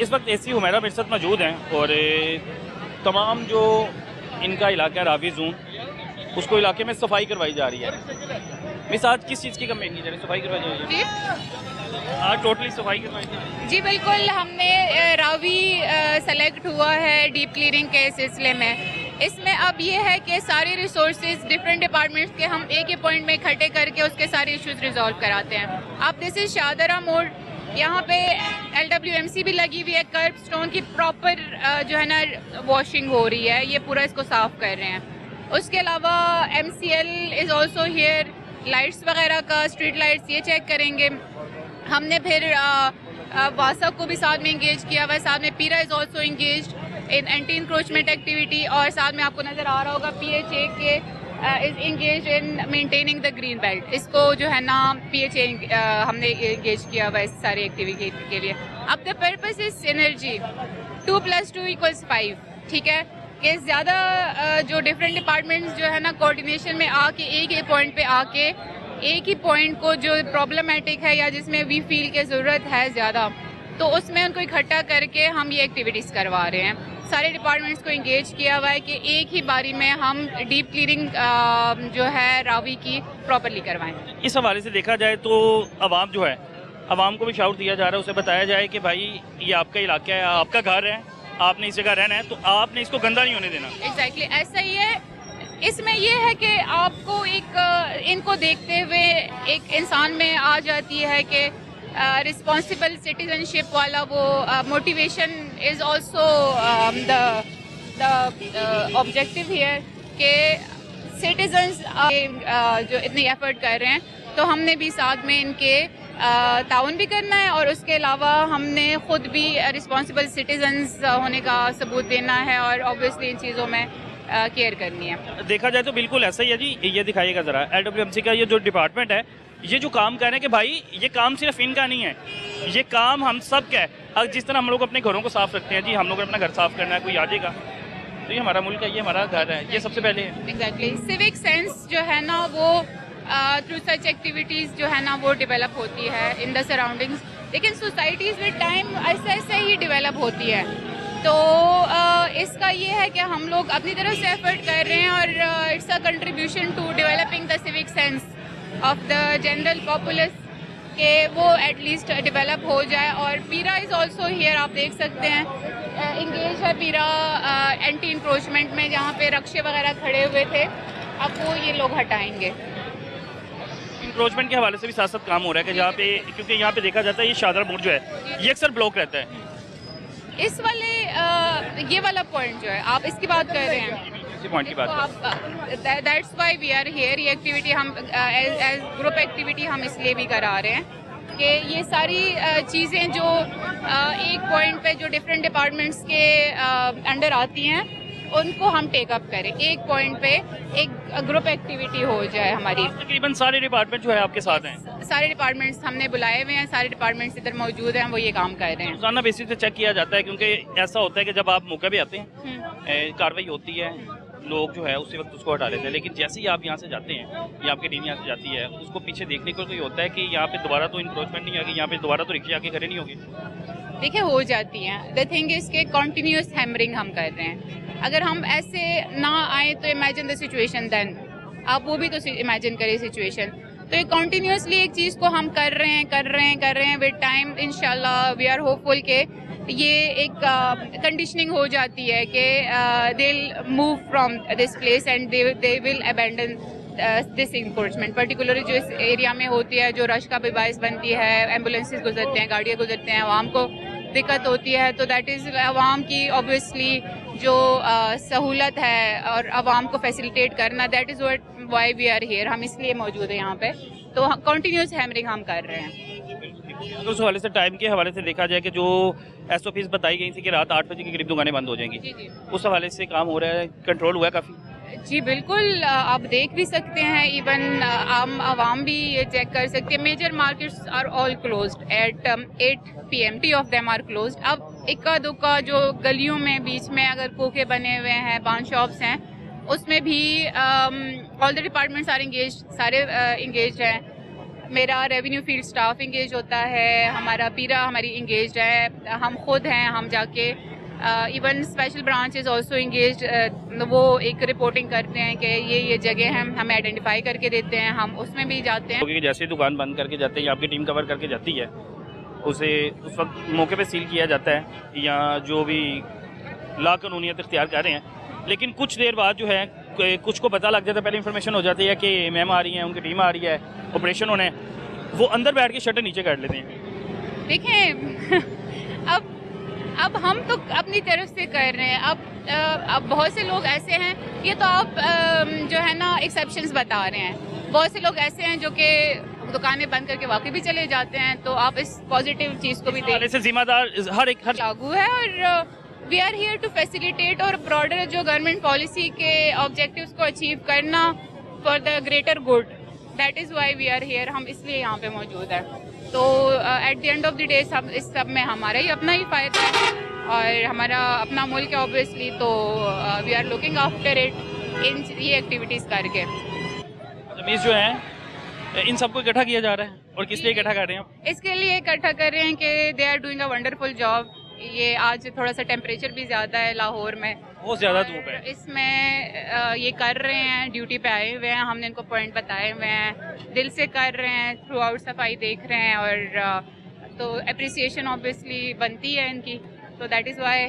इस वक्त एसी हुमैरा मेरे साथ मौजूद हैं और तमाम जो इनका इलाका है रावी जोन, उसको इलाके में सफाई करवाई जा रही है। मिस आज किस चीज़ की कमेंट की जा रही है? सफाई करवाई जा रही है आज, टोटली सफाई करवाई जा रही है जी बिल्कुल। हमने रावी सेलेक्ट हुआ है डीप क्लीनिंग के सिलसिले में। इसमें अब ये है कि सारे रिसोर्सेज डिफरेंट डिपार्टमेंट्स के हम एक ही पॉइंट में इकट्ठे करके उसके सारे इश्यूज रिजॉल्व कराते हैं। अब दिस इज शाहदरा मोड़, यहाँ पे LWMC भी लगी हुई है, कर्ब स्टोन की प्रॉपर जो है ना वॉशिंग हो रही है, ये पूरा इसको साफ कर रहे हैं। उसके अलावा MCL is also here, lights वगैरह का, स्ट्रीट लाइट्स ये चेक करेंगे। हमने फिर वासा को भी साथ में इंगेज किया हुआ है, साथ में पीरा is also engage in anti encroachment activity, और साथ में आपको नज़र आ रहा होगा PHA के is engage in maintaining the green belt. इसको जो है ना PHA हमने इंगेज किया हुआ है इस सारी एक्टिविटी के लिए। अब द पर्पस इज सिनर्जी, 2 + 2 = 5, ठीक है, कि ज़्यादा जो डिफरेंट डिपार्टमेंट्स जो है ना कोऑर्डिनेशन में आके एक ही पॉइंट पे आके एक ही पॉइंट को जो प्रॉब्लमेटिक है या जिसमें वी फील के ज़रूरत है ज़्यादा, तो उसमें उनको इकट्ठा करके हम ये एक्टिविटीज़ करवा रहे हैं। सारे डिपार्टमेंट्स को इंगेज किया हुआ है कि एक ही बारी में हम डीप क्लीनिंग जो है रावी की प्रॉपरली करवाएं। इस हवाले से देखा जाए तो आवाम जो है, आवाम को भी शाउट दिया जा रहा है, उसे बताया जाए कि भाई ये आपका इलाका है, आपका घर है, आपने इस जगह रहना है, तो आपने इसको गंदा नहीं होने देना। एग्जैक्टली ऐसा ही है। इसमें यह है कि आपको एक इनको देखते हुए एक इंसान में आ जाती है कि रिस्पॉन्सिबल सिटीजनशिप वाला वो motivation is also the objective here कि सिटीजन्स जो इतनी एफर्ट कर रहे हैं, तो हमने भी साथ में इनके ताउन भी करना है, और उसके अलावा हमने ख़ुद भी रिस्पॉन्सिबल सिटीजन्स होने का सबूत देना है, और ऑब्वियसली इन चीज़ों में केयर करनी है। देखा जाए तो बिल्कुल ऐसा ही है जी। ये दिखाइएगा ज़रा, LWMC का ये जो डिपार्टमेंट है, ये जो काम कर रहे हैं कि भाई ये काम सिर्फ इनका नहीं है, ये काम हम सब का है। अब जिस तरह हम लोग अपने घरों को साफ़ रखते हैं जी, हम लोग अपना घर साफ़ करना है, कोई आ जाएगा तो ये हमारा मुल्क है, ये हमारा घर है, ये सबसे पहले है। एग्जैक्टली सिविक सेंस जो है ना वो थ्रू सच एक्टिविटीज़ जो है ना वो डेवलप होती है इन द सराउंडिंग्स, लेकिन सोसाइटीज़ विद टाइम ऐसे ऐसे ही डेवलप होती है। तो इसका ये है कि हम लोग अपनी तरफ से एफर्ट कर रहे हैं, और it's a contribution to developing the civic sense of the general populace, कि वो एटलीस्ट डेवलप हो जाए। और पीरा इज़ ऑल्सो हियर, आप देख सकते हैं इंगेज है पीरा एंटी इंक्रोचमेंट में, जहाँ पे रक्शे वगैरह खड़े हुए थे, अब वो ये लोग हटाएंगे। इंक्रोचमेंट के हवाले से भी साथ साथ काम हो रहा है कि जहाँ पे, क्योंकि यहाँ पे देखा जाता है ये शाहदरा मोड़ जो है ये अक्सर ब्लॉक रहता है। इस वाले ये वाला पॉइंट जो है आप इसकी बात कर रहे हैं, इसी पॉइंट की बात है। That's why we are here. ये एक्टिविटी हम एज ग्रुप एक्टिविटी हम इसलिए भी करा रहे हैं कि ये सारी चीज़ें जो एक पॉइंट पे जो डिफरेंट डिपार्टमेंट्स के अंडर आती हैं, उनको हम टेक अप करें, एक पॉइंट पे एक ग्रुप एक्टिविटी हो जाए हमारी। तकरीबन सारे डिपार्टमेंट जो है आपके साथ हैं? सारे डिपार्टमेंट्स हमने बुलाए हुए हैं, सारे डिपार्टमेंट्स इधर मौजूद हैं, वो ये काम कर रहे हैं। रोजाना बेसिस पे चेक किया जाता है, क्योंकि ऐसा होता है कि जब आप मौके पे आते हैं कार्रवाई होती है, लोग जो है उसी वक्त उसको हटा लेते हैं, लेकिन जैसे ही आप यहाँ से जाते हैं या आपकी टीम यहाँ से जाती है, उसको पीछे देखने को कोई होता है कि यहाँ पे दोबारा तो इंक्रोचमेंट नहीं होगी, यहाँ पे दोबारा तो रिक्शे आके खड़े नहीं होगी। देखिए हो जाती हैं। द थिंग इज के कॉन्टीन्यूस हैमरिंग हम कर रहे हैं। अगर हम ऐसे ना आए तो इमेजिन द सिचुएशन, देन आप वो भी तो इमेजिन करें सिचुएशन। तो ये कॉन्टीन्यूसली एक चीज़ को हम कर रहे हैं विद टाइम इंशाल्लाह वी आर होपफुल के ये एक कंडीशनिंग हो जाती है कि they will move from this place and they will abandon this encroachment, particularly जो इस एरिया में होती है, जो रश का भी बायस बनती है, एम्बुलेंसेज गुजरते हैं, गाड़ियाँ गुजरते हैं, आवाम को दिक्कत होती है। तो दैट इज़ आवाम की ऑब्वियसली जो सहूलत है और आवाम को फैसिलिटेट करना, that is why we are here. हम इसलिए मौजूद हैं यहाँ पे, तो कंटिन्यूस हैमरिंग हम कर रहे हैं। तो उस हवाले से टाइम के हवाले से देखा जाए कि जो SOPs बताई गई थी कि रात 8 बजे के करीब दुकानें बंद हो जाएंगी, जी। उस हवाले से काम हो रहा है, कंट्रोल हुआ है काफ़ी? जी बिल्कुल, आप देख भी सकते हैं, इवन आम आवाम भी ये चेक कर सकते हैं। Major markets are all closed at 8 PM, टी ऑफ देम आर क्लोज्ड। अब इक्का दुक्का जो गलियों में बीच में अगर कोके बने हुए हैं, पान शॉप्स हैं, उसमें भी all the departments are engage, सारे इंगेज हैं। मेरा रेवेन्यू फील्ड स्टाफ इंगेज होता है, हमारा पीरा हमारी इंगेज है, हम खुद हैं, हम जाके even special branch is also engage, वो एक रिपोर्टिंग करते हैं कि ये जगह हैं, हमें आइडेंटिफाई करके देते हैं, हम उसमें भी जाते हैं। क्योंकि जैसे दुकान बंद करके जाते हैं, आपकी टीम कवर करके जाती है, उसे उस वक्त मौके पे सील किया जाता है या जो भी लाकानूनियत इख्तियार कर रहे हैं। लेकिन कुछ देर बाद जो है कुछ को पता लग जाता है, पहले इन्फॉर्मेशन हो जाती है कि मैम आ रही हैं, उनकी टीम आ रही है, ऑपरेशन होने, वो अंदर बैठ के शटर नीचे कर लेते हैं। देखें अब हम तो अपनी तरफ से कर रहे हैं, अब बहुत से लोग ऐसे हैं, ये तो आप जो है ना एक्सेप्शंस बता रहे हैं, बहुत से लोग ऐसे हैं जो कि दुकानें बंद करके वाकई भी चले जाते हैं, तो आप इस पॉजिटिव चीज़ को भी देखें। से जिम्मेदार हर लागू है और we are here to facilitate और ब्रॉडर जो गवर्नमेंट पॉलिसी के ऑब्जेक्टिव्स को अचीव करना for the greater good, that is why we are here, हम इसलिए यहाँ पे मौजूद है। तो at the end of the day सब इस सब में हमारा ही अपना ही फ़ायदा है और हमारा अपना मुल्क है ऑब्वियसली, तो we are looking after it in ये एक्टिविटीज़ करके। तमीज़ जो है इन सबको इकट्ठा किया जा रहा है, और किस लिए इकट्ठा कर रहे हैं आप? इसके लिए इकट्ठा कर रहे हैं कि they are doing a wonderful job. ये आज थोड़ा सा टेम्परेचर भी ज़्यादा है लाहौर में, बहुत ज़्यादा धूप है, इसमें ये कर रहे हैं, ड्यूटी पे आए हुए हैं, हमने इनको पॉइंट बताए हुए हैं, दिल से कर रहे हैं, थ्रू आउट सफाई देख रहे हैं, और तो अप्रिसिएशन ऑब्वियसली बनती है इनकी, तो दैट इज़ वाई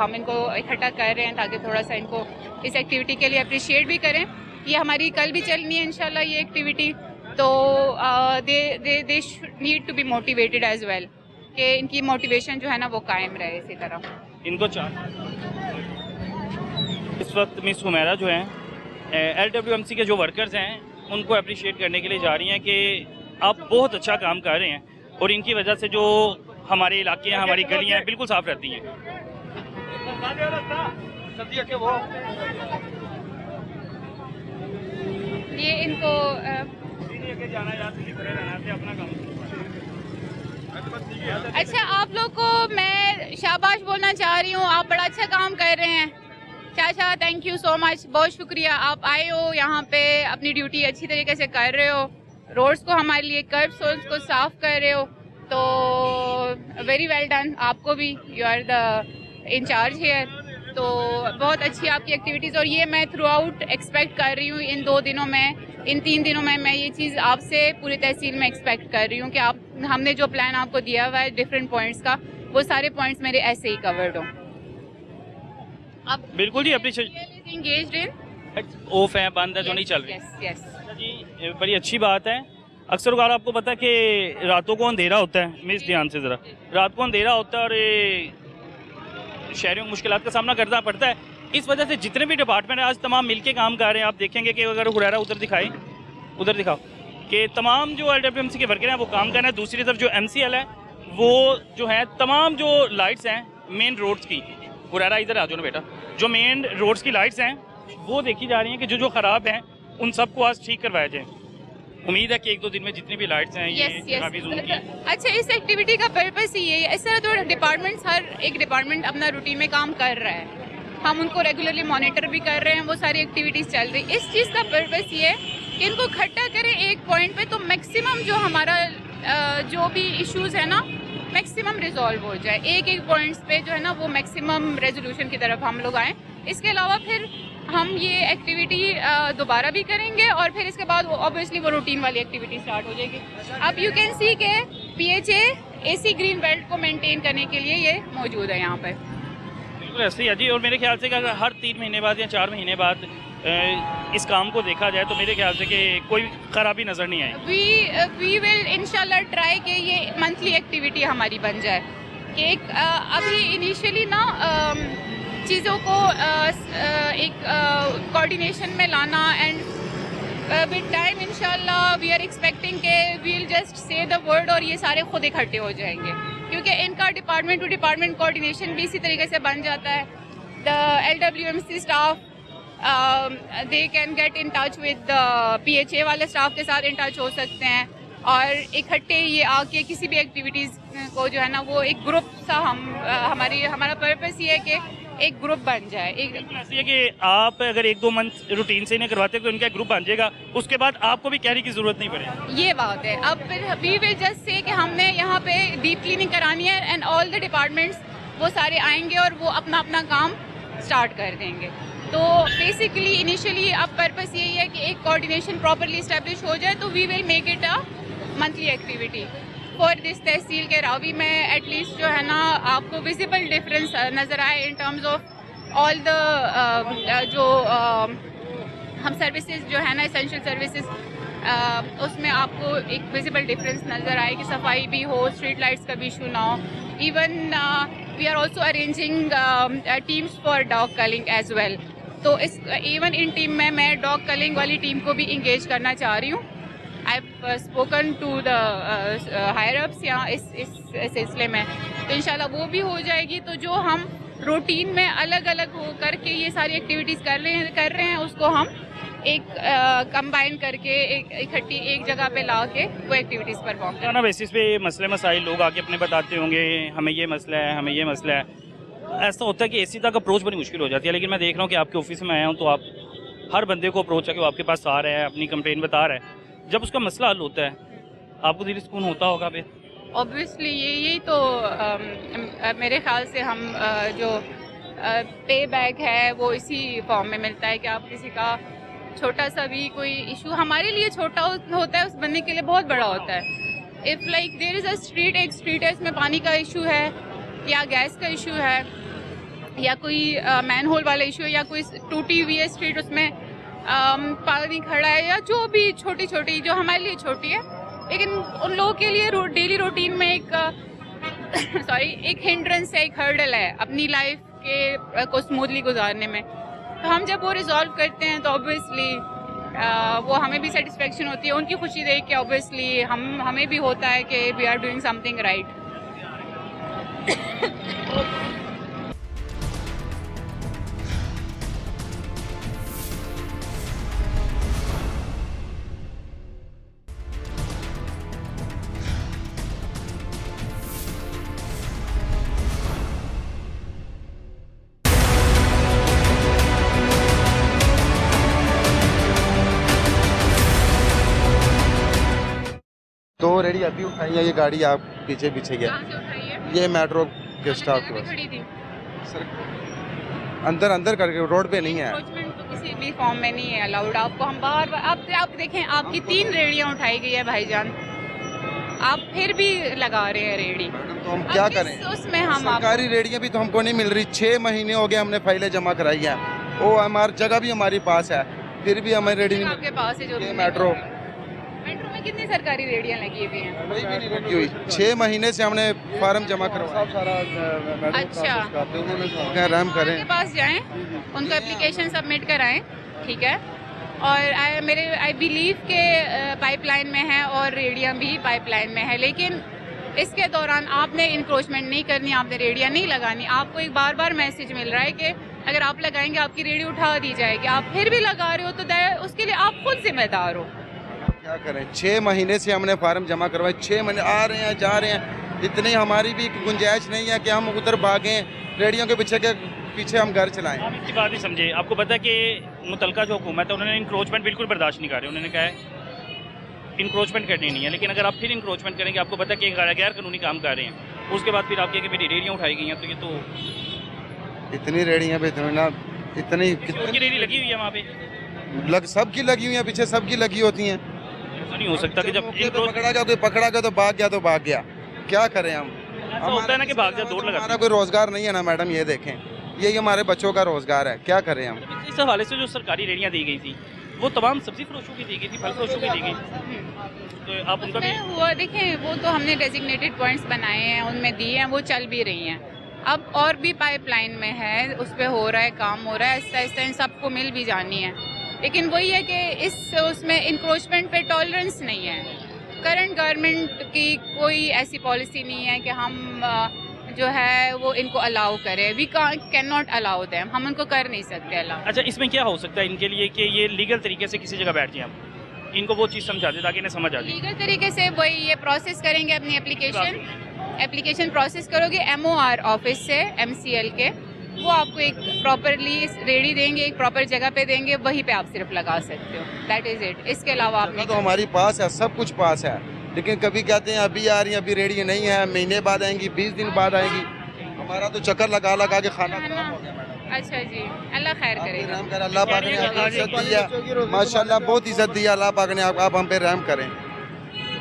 हम इनको इकट्ठा कर रहे हैं ताकि थोड़ा सा इनको इस एक्टिविटी के लिए अप्रिशिएट भी करें। ये हमारी कल भी चलनी है इंशाल्लाह ये एक्टिविटी, तो they need to be motivated as well, कि इनकी मोटिवेशन जो है ना वो कायम रहे इसी तरह। इनको इस वक्त मिस हुमैरा जो हैं LWMC के जो वर्कर्स हैं उनको अप्रिशिएट करने के लिए जा रही हैं कि आप बहुत अच्छा काम कर रहे हैं, और इनकी वजह से जो हमारे इलाके हैं, हमारी गलियां हैं, बिल्कुल साफ रहती हैं। ये इनको अच्छा, आप लोग को मैं शाबाश बोलना चाह रही हूँ, आप बड़ा अच्छा काम कर रहे हैं चाचा, थैंक यू सो मच, बहुत शुक्रिया। आप आए हो यहाँ पे, अपनी ड्यूटी अच्छी तरीके से कर रहे हो, रोड्स को हमारे लिए कर्ब्स को साफ कर रहे हो, तो वेरी वेल डन आपको भी, you are the incharge here, तो बहुत अच्छी आपकी एक्टिविटीज़, और ये मैं थ्रू आउट एक्सपेक्ट कर रही हूँ इन 2 दिनों में, इन 3 दिनों में मैं ये चीज़ आपसे पूरी तहसील में एक्सपेक्ट कर रही हूँ कि आप, हमने जो प्लान आपको दिया हुआ है डिफरेंट पॉइंट्स का, वो सारे पॉइंट्स मेरे ऐसे ही कवर्ड हो। अब बिल्कुल जी, अप्रिशिएट इंगेज्ड इन ऑफ है, बंद है, जो नहीं चल रही। यस जी, बड़ी अच्छी बात है। अक्सर उगार आपको पता है कि रातों को अंधेरा होता है, मिस ध्यान से ज़रा, रात को अंधेरा होता है और शहरियों को मुश्किलात का सामना करना पड़ता है। इस वजह से जितने भी डिपार्टमेंट हैं आज तमाम मिलके काम कर रहे हैं। आप देखेंगे कि अगर हुरैरा उधर दिखाओ कि तमाम जो LWMC के वर्कर हैं वो काम कर रहे हैं। दूसरी तरफ जो MCL है वो जो है तमाम जो लाइट्स हैं मेन रोड्स की, हुरैरा इधर आ जाओ ना बेटा, जो मेन रोड्स की लाइट्स हैं वो देखी जा रही हैं कि जो ख़राब हैं उन सबको आज ठीक करवाया जाए। उम्मीद है कि 1-2 दिन में जितनी भी लाइट्स हैं ये काफी जूम की। अच्छा, इस एक्टिविटी का पर्पस ही है, इस तरह तो डिपार्टमेंट्स, हर एक डिपार्टमेंट अपना रूटीन में काम कर रहा है, हम उनको रेगुलरली मॉनिटर भी कर रहे हैं, वो सारी एक्टिविटीज़ चल रही। इस चीज़ का पर्पस ये है कि इनको इकट्ठा करें एक पॉइंट पे, तो मैक्सिमम जो हमारा जो भी इश्यूज़ है ना मैक्सिमम रिजॉल्व हो जाए, एक पॉइंट्स पे जो है ना वो मैक्सिमम रेजोल्यूशन की तरफ हम लोग आएँ। इसके अलावा फिर हम ये एक्टिविटी दोबारा भी करेंगे और फिर इसके बाद ऑब्वियसली वो रूटीन वाली एक्टिविटी स्टार्ट हो जाएगी। अब यू कैन सी के PHA AC ग्रीन बेल्ट को मेंटेन करने के लिए ये मौजूद है यहाँ पर। बिल्कुल ऐसे ही है जी, और मेरे ख्याल से कि अगर हर 3 महीने बाद या 4 महीने बाद इस काम को देखा जाए तो मेरे ख्याल से कि कोई खराबी नज़र नहीं आएगी। वी विल इंशाल्लाह ट्राई कि ये मंथली एक्टिविटी हमारी बन जाए, कि एक अभी इनिशियली ना चीज़ों को एक कोऑर्डिनेशन में लाना, एंड विद टाइम इंशाल्लाह वी आर एक्सपेक्टिंग के we will just say the word और ये सारे खुद इकट्ठे हो जाएंगे, क्योंकि इनका डिपार्टमेंट टू डिपार्टमेंट कोऑर्डिनेशन भी इसी तरीके से बन जाता है। The LWMC staff they can get in touch with PHA वाले स्टाफ के साथ इन टच हो सकते हैं, और इकट्ठे ये आके किसी भी एक्टिविटीज़ को जो है ना वो एक ग्रुप सा हमारा पर्पस ये है कि एक ग्रुप बन जाए। एक बिल्कुल ऐसी है कि आप अगर 1-2 मंथ रूटीन से नहीं करवाते तो इनका ग्रुप बन जाएगा, उसके बाद आपको भी कहने की जरूरत नहीं पड़ेगी। ये बात है। अब फिर वी विल जस्ट से कि हमने यहाँ पे डीप क्लीनिंग करानी है एंड ऑल द डिपार्टमेंट्स वो सारे आएंगे और वो अपना अपना काम स्टार्ट कर देंगे। तो बेसिकली इनिशियली अब पर्पस यही है कि एक कोऑर्डिनेशन प्रॉपरली इस्टेब्लिश हो जाए, तो we will make it a monthly activity for this tehsil के रावी में। एटलीस्ट जो है ना आपको विजिबल डिफरेंस नज़र आए in terms of all the जो हम सर्विसेज जो है ना एसेंशियल सर्विसेज उसमें आपको एक विजिबल डिफरेंस नज़र आए कि सफाई भी हो, स्ट्रीट लाइट्स का भी इशू ना हो। Even we are also arranging teams for dog culling as well. तो इस इवन इन टीम में मैं डॉग कलिंग वाली टीम को भी इंगेज करना चाह रही हूँ। I have spoken to the higher ups यहाँ इस सिलसिले में, तो इंशाल्लाह वो भी हो जाएगी। तो जो हम रूटीन में अलग अलग हो करके ये सारी एक्टिविटीज़ कर रहे हैं उसको हम एक कंबाइन करके एक इकट्ठी एक जगह पे ला के वो एक्टिविटीज़ परफॉर्म करना। ना बेसिस पे मसले मसाइल लोग आके अपने बताते होंगे, हमें ये मसला है, हमें ये मसला है। ऐसा होता है कि एसी तक अप्रोच बड़ी मुश्किल हो जाती है, लेकिन मैं देख रहा हूँ कि आपके ऑफिस में आया हूँ तो आप हर बंदे को अप्रोच है कि वो आपके पास आ रहा है, अपनी कंप्लेन बता रहा है। जब उसका मसला हल होता है आपको दिल सुकून होता होगा फिर? ऑब्वियसली यही तो मेरे ख्याल से हम जो पे बैक है वो इसी फॉर्म में मिलता है कि आप किसी का छोटा सा भी कोई इशू हमारे लिए छोटा होता है, उस बंदे के लिए बहुत बड़ा होता है। If like there is a street, एक स्ट्रीट है इसमें पानी का इशू है या गैस का इशू है या कोई मैन होल वाला इशू है या कोई टूटी हुई है स्ट्रीट उसमें पानी खड़ा है या जो भी छोटी छोटी जो हमारे लिए छोटी है, लेकिन उन लोगों के लिए डेली रूटीन में एक एक हिंड्रेंस है, एक हर्डल है अपनी लाइफ के को स्मूथली गुजारने में। तो हम जब वो रिजॉल्व करते हैं तो ऑब्वियसली वो हमें भी सेटिस्फेक्शन होती है, उनकी खुशी देख के ऑब्वियसली हमें भी होता है कि we are doing something right. दो रेडी अभी उठाई है, ये गाड़ी आप पीछे पीछे गया, कहाँ से उठाई है? ये मेट्रो के स्टॉप के यहाँ पे पास खड़ी थी। सर, अंदर अंदर करके रोड पे नहीं है। एनक्रोचमेंट तो किसी भी फॉर्म में नहीं है अलाउड। आपको हम बार आप देखें आपकी 3 रेडियां उठाई गई है भाईजान, आप फिर भी लगा रहे हैं रेडी। मैडम तो हम क्या करें, उसमें हम सरकारी रेडियां भी तो हमको नहीं मिल रही। 6 महीने हो गए हमने फाइलें जमा कराई है, वो हमारी जगह भी हमारे पास है, फिर भी हमें रेडी नहीं मिल आपके पास है जो ये मेट्रो में कितनी सरकारी रेडियां लगी हुई हैं? कोई भी नहीं लगी हुई। 6 महीने से हमने फार्म जमा करवाया। अच्छा, रहम करें, उनके पास जाएं, उनको एप्लीकेशन सबमिट कराएं, ठीक है। और आई बिलीव के पाइपलाइन में है और रेडियां भी पाइपलाइन में है, लेकिन इसके दौरान आपने इंक्रोचमेंट नहीं करनी, आपने रेडियां नहीं लगानी। आपको एक बार बार मैसेज मिल रहा है कि अगर आप लगाएंगे आपकी रेडी उठा दी जाएगी, आप फिर भी लगा रहे हो तो उसके लिए आप खुद जिम्मेदार हो। क्या करें, 6 महीने से हमने फार्म जमा करवाए, 6 महीने आ रहे हैं जा रहे हैं, इतनी हमारी भी गुंजाइश नहीं है कि हम उधर भागें रेडियो के पीछे हम घर चलाएं। आप इसकी बात नहीं समझे। आपको पता है कि मुतलका जो हुकूमत है उन्होंने इंक्रोचमेंट बिल्कुल बर्दाश्त नहीं कर रहे। उन्होंने कहा है इंक्रोचमेंट करनी नहीं है, लेकिन अगर आप फिर इंक्रोचमेंट करेंगे, आपको पता है कि गैर कानूनी काम कर रहे हैं, उसके बाद फिर आप कहेंगे मेरी रेडियाँ उठाई गई हैं, तो ये तो इतनी रेडियाँ पे इतनी उनकी रेडी लगी हुई है वहाँ पे, सबकी लगी हुई है, पीछे सबकी लगी होती हैं। ऐसा नहीं हो सकता कि जब पकड़ा गया तो भाग गया, क्या करें हम? ऐसा होता है ना कि भाग जा दौड़ लगा। हमारा कोई रोजगार नहीं है ना मैडम, ये देखें, यही हमारे बच्चों का रोजगार है, क्या करें हम? इस हवाले से जो सरकारी रेडियाँ दी गई थी वो तमाम सब्जी फरोशों की दी गई थी, फल फरोशों की दी गई थी, तो आप उनका भी हुआ देखें, वो तो हमने डेजिग्नेटेड पॉइंट्स बनाए हैं, उनमें दिए हैं, वो चल भी रही हैं। अब और भी पाइपलाइन में है, उस पर हो रहा है, काम हो रहा है, आहिस्ता आहिस्ता इन सबको मिल भी जानी है। लेकिन वही है कि उसमें इंक्रोचमेंट पे टॉलरेंस नहीं है। करंट गवर्नमेंट की कोई ऐसी पॉलिसी नहीं है कि हम जो है वो इनको अलाउ करें। We can not allow them, हम उनको कर नहीं सकते अलाउ। अच्छा, इसमें क्या हो सकता है इनके लिए कि ये लीगल तरीके से किसी जगह बैठ जाएं, आप इनको वो चीज़ समझा दें ताकि इन्हें समझ आ जाए। लीगल तरीके से वही ये प्रोसेस करेंगे, अपनी एप्लीकेशन प्रोसेस करोगे MOR ऑफिस से, MCL के, वो आपको एक प्रॉपरली रेडी देंगे, एक प्रॉपर जगह पे देंगे, वहीं पे आप सिर्फ लगा सकते हो, दैट इज़ इट। इसके अलावा आप जगह तो हमारी पास है, सब कुछ पास है, लेकिन कभी कहते हैं अभी आ रही है, अभी रेडी नहीं है, महीने बाद आएंगी, 20 दिन बाद आएगी। हमारा तो चक्कर लगा लगा के खाना खराब हो गया मैडम। अच्छा जी, अल्लाह खैर आप पे करेगा। रहम करे, अल्लाह पाक ने आपको इज्जत दी है माशाल्लाह, बहुत इज्जत दी है अल्लाह पाक ने, आप हम पे रहम करें।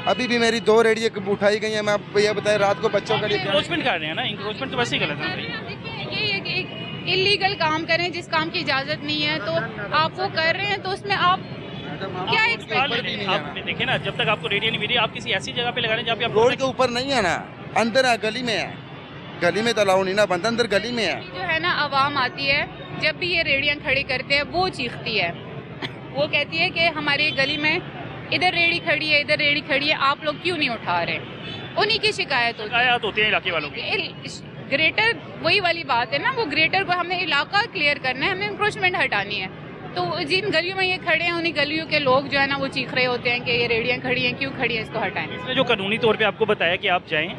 अभी भी मेरी 2 रेडी उठाई गई है, मैं आपको ये बताएं रात को बच्चों के लिए इंक्रोचमेंट कर रहे हैं ना, इंक्रोचमेंट तो वैसे ही गलत है। देखिए ये एक इलीगल काम करें, जिस काम की इजाज़त नहीं है तो आप वो कर रहे हैं, तो उसमें आप क्या एक्सपेक्ट। आप देखिए ना, जब तक आपको रेडियो नहीं मिली, आप किसी ऐसी जगह पे लगा रहे हैं जहाँ पे आप रोड के ऊपर नहीं है ना, अंदर है, गली में है, गली में तो अलाउ नहीं ना बंद, अंदर गली में है। जो है ना आवाम आती है, जब भी ये रेडियाँ खड़ी करते हैं वो चीखती है, वो कहती है कि हमारी गली में इधर रेडी खड़ी है, इधर रेडी खड़ी है, आप लोग क्यों नहीं उठा रहे। उन्हीं की शिकायत होती शिकायत होती है इलाके वालों की। है। ग्रेटर वही वाली बात है ना, वो ग्रेटर को हमने इलाका क्लियर करना है, हमें इंक्रोचमेंट हटानी है। तो जिन गलियों में ये खड़े हैं, उन्हीं गलियों के लोग जो है ना वो चीख रहे होते हैं कि ये रेडियाँ खड़ी हैं, क्यों खड़ी हैं, इसको हटाएं। इसमें जो कानूनी तौर पे आपको बताया कि आप जाएं,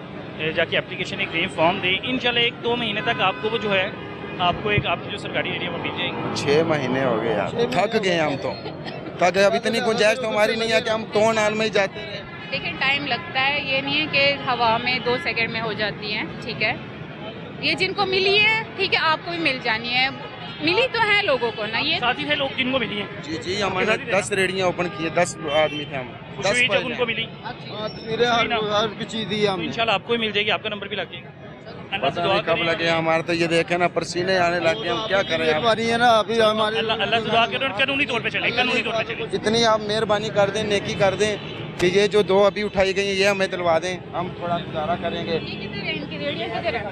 जाके एप्लीकेशन एक दें, फॉर्म दें, इंशाल्लाह 1-2 महीने तक आपको वो जो है आपको एक आपकी जो सरकारी एरिया वो मिल जाएगी। 6 महीने हो गए यार, थक गए हम तो, थक गए। अब इतनी गुंजाइश तो हमारी नहीं है कि हम तो नाल में ही जाते रहे। लेकिन टाइम लगता है, ये नहीं है कि हवा में 2 सेकंड में हो जाती हैं, ठीक है। ये जिनको मिली है, ठीक है, आपको भी मिल जानी है, मिली तो है लोगों को ना। ये साथी थे लोग जिनको मिली हैं। जी हमारे 10 रेडियाँ ओपन की, 10 आदमी थे हम, 10 खुशी हुई जब उनको मिली। हर चीज दी तो इंशाल्लाह आपको ही मिल जाएगी, आपका नंबर भी लग जाएगा। अल्लाह से पता दुआ नहीं कब करें, लगे हमारे, तो ये देखे ना पसीने आने लग गए, हम क्या करें अब। है ना अभी हमारे अल्लाह से दुआ करें और कानूनी तौर पे चले, कानूनी तौर पे चले। जितनी आप मेहरबानी कर दें, नेकी कर दें कि ये जो 2 अभी उठाई गई हैं ये हमें दिलवा दें, हम थोड़ा गुजारा करेंगे। ये किधर है, इनकी रेडियो किधर है?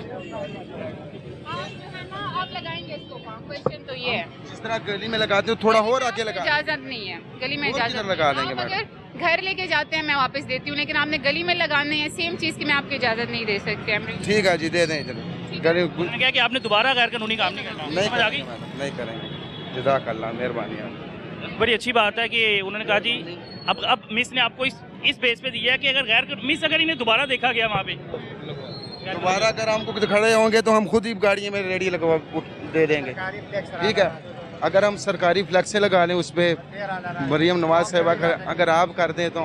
आप जो है ना आप लगाएंगे इसको वहाँ, क्वेश्चन तो ये है। जिस तरह गली में लगाते हो थोड़ा और आके लगा। इजाजत नहीं है, गली में और इजाजत किधर नहीं लगा है। देंगे आप अगर घर लेके जाते हैं मैं वापस देती हूँ, लेकिन आपने गली में लगाने हैं सेम चीज़ की, मैं आपको इजाजत नहीं दे सकती। ठीक है जी, दे दें चलो। गली उन्होंने कहा कि आपने दोबारा गैर कानूनी काम नहीं करना। नहीं समझ आ गई? करेंगे मैडम, नहीं करेंगे, जज़ाकल्लाह, मेहरबानी आप। बड़ी अच्छी बात है कि उन्होंने कहा जी अब मिस ने आपको इस बेस पे दिया है कि अगर मिस अगर इन्हें दोबारा देखा गया वहाँ पे, दोबारा अगर हमको खड़े होंगे तो हम खुद ही गाड़ी में रेडी लगवा दे देंगे, ठीक है। अगर हम सरकारी फ्लैक्स से लगा लें उस पर मरियम नवाज साहिबा का, अगर आप कर दें तो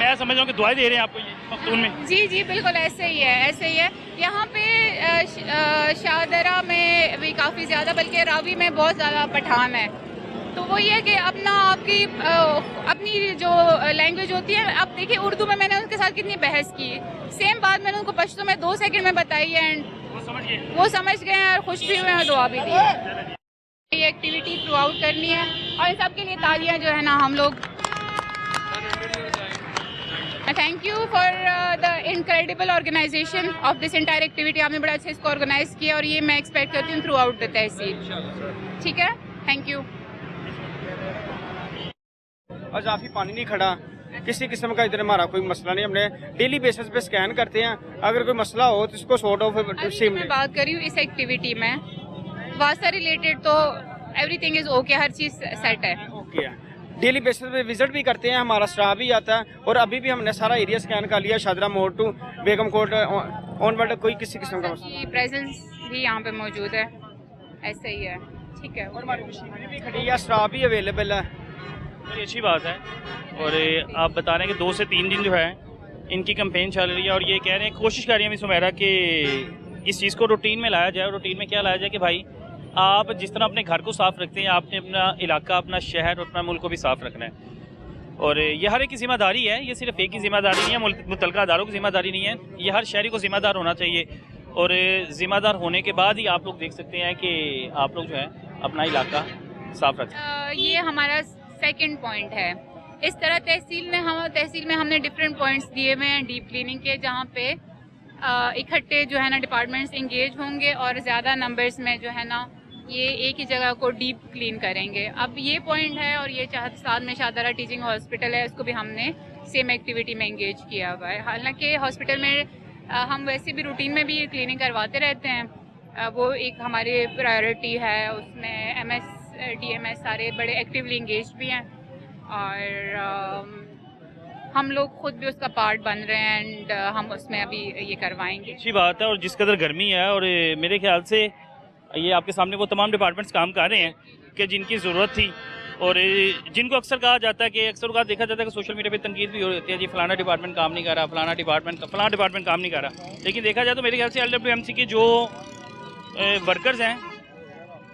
मैं समझ रहा हूँ कि दुआएं दे रहे हैं आपको ये पख्तून में। जी जी बिल्कुल ऐसे ही है, ऐसे ही है। यहाँ पे शाहदरा में भी काफ़ी ज़्यादा, बल्कि रावी में बहुत ज़्यादा पठान है। तो वो ये है कि अपना आपकी अपनी जो लैंग्वेज होती है, अब देखिए उर्दू में मैंने उनके साथ कितनी बहस की, सेम बात मैंने उनको पश्तो में 2 सेकंड में बताई है, एंड वो समझ गए हैं और खुश भी हुए हैं, दुआ भी दी है। ये एक्टिविटी थ्रू आउट करनी है और इन सब के लिए तालियां जो है ना हम लोग। Thank you for the incredible organisation of this entire activity. आपने बड़ा अच्छा इसको ऑर्गेनाइज किया और ये मैं एक्सपेक्ट करती हूँ थ्रू आउट द तहसील। ठीक है, थैंक यू। अजाफी पानी नहीं खड़ा, किसी किस्म का इधर हमारा कोई मसला नहीं, हमने डेली बेसिस पे स्कैन करते हैं, अगर कोई मसला हो तो इसको सॉर्ट ऑफ अभी मैं बात कर रही हूँ इस एक्टिविटी में वासा रिलेटेड, तो everything is okay, her cheese set है। ओके है। डेली बेसिस पे विजिट भी करते हैं, हमारा स्टाफ भी आता है, और अभी भी हमने सारा एरिया स्कैन कर लिया, शादरा मोड़ टू बेगम कोट ऑनवर्ड, कोई किसी किस्म का मसला की प्रेजेंस भी यहाँ पे मौजूद है, ऐसे ही है। ठीक है, और हमारी मशीनरी भी खड़ी है, स्टाफ भी अवेलेबल है। बड़ी अच्छी बात है। और आप बता रहे हैं कि 2 से 3 दिन जो है इनकी कैंपेन चल रही है, और ये कह रहे हैं, कोशिश कर रही है मिस उमेरा कि इस चीज़ को रूटीन में लाया जाए। रूटीन में क्या लाया जाए कि भाई आप जिस तरह अपने घर को साफ़ रखते हैं, आपने अपना इलाका, अपना शहर और अपना मुल्क को भी साफ़ रखना है। और ये हर एक की जिम्मेदारी है, ये सिर्फ एक की जिम्मेदारी नहीं है, मुतलका अदारों की जिम्मेदारी नहीं है, ये हर शहरी को जिम्मेदार होना चाहिए। और ज़िम्मेदार होने के बाद ही आप लोग देख सकते हैं कि आप लोग जो है अपना इलाका साफ़ रखें। ये हमारा सेकंड पॉइंट है इस तरह तहसील में हमने डिफरेंट पॉइंट्स दिए हुए हैं डीप क्लीनिंग के, जहाँ पे इकट्ठे जो है ना डिपार्टमेंट्स इंगेज होंगे और ज़्यादा नंबर्स में जो है ना ये एक ही जगह को डीप क्लीन करेंगे। अब ये पॉइंट है और ये साथ में शाहदरा टीचिंग हॉस्पिटल है, इसको भी हमने सेम एक्टिविटी में इंगेज किया हुआ है। हालांकि हॉस्पिटल में हम वैसे भी रूटीन में भी क्लीनिंग करवाते रहते हैं, वो एक हमारी प्रायोरिटी है। उसमें MS DMS सारे बड़े एक्टिवली इंगेज भी हैं और हम लोग खुद भी उसका पार्ट बन रहे हैं एंड हम उसमें अभी ये करवाएंगे। अच्छी बात है। और जिस कदर गर्मी है और मेरे ख्याल से ये आपके सामने वो तमाम डिपार्टमेंट्स काम कर रहे हैं कि जिनकी ज़रूरत थी और जिनको अक्सर कहा जाता है कि अक्सर देखा जाता है कि सोशल मीडिया पे तनकीद भी हो रही है, जी फलाना डिपार्टमेंट काम नहीं कर रहा, फलाना डिपार्टमेंट काम नहीं कर रहा। लेकिन देखा जाए तो मेरे ख्याल से LWMC के जो वर्कर्स हैं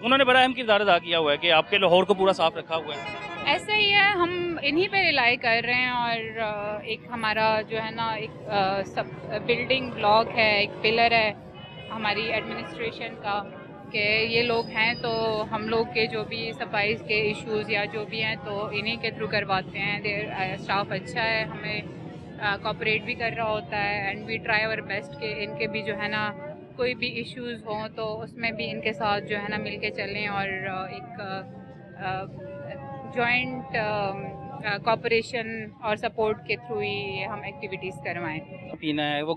उन्होंने बड़ा अहम किरदार अदा किया हुआ है कि आपके लाहौर को पूरा साफ रखा हुआ है। ऐसा ही है, हम इन्हीं पे रिलाई कर रहे हैं और एक हमारा जो है ना एक सब बिल्डिंग ब्लॉक है, एक पिलर है हमारी एडमिनिस्ट्रेशन का कि ये लोग हैं तो हम लोग के जो भी सफाई के इश्यूज़ या जो भी हैं तो इन्हीं के थ्रू करवाते हैं। देर स्टाफ अच्छा है, हमें कोऑपरेट भी कर रहा होता है and we try our best कि इनके भी जो है ना कोई भी इश्यूज़ हों तो उसमें भी इनके साथ जो है ना मिल के चलें और एक जॉइंट कोऑपरेशन और सपोर्ट के थ्रू ही हम एक्टिविटीज़ करवाएं। पीना है वो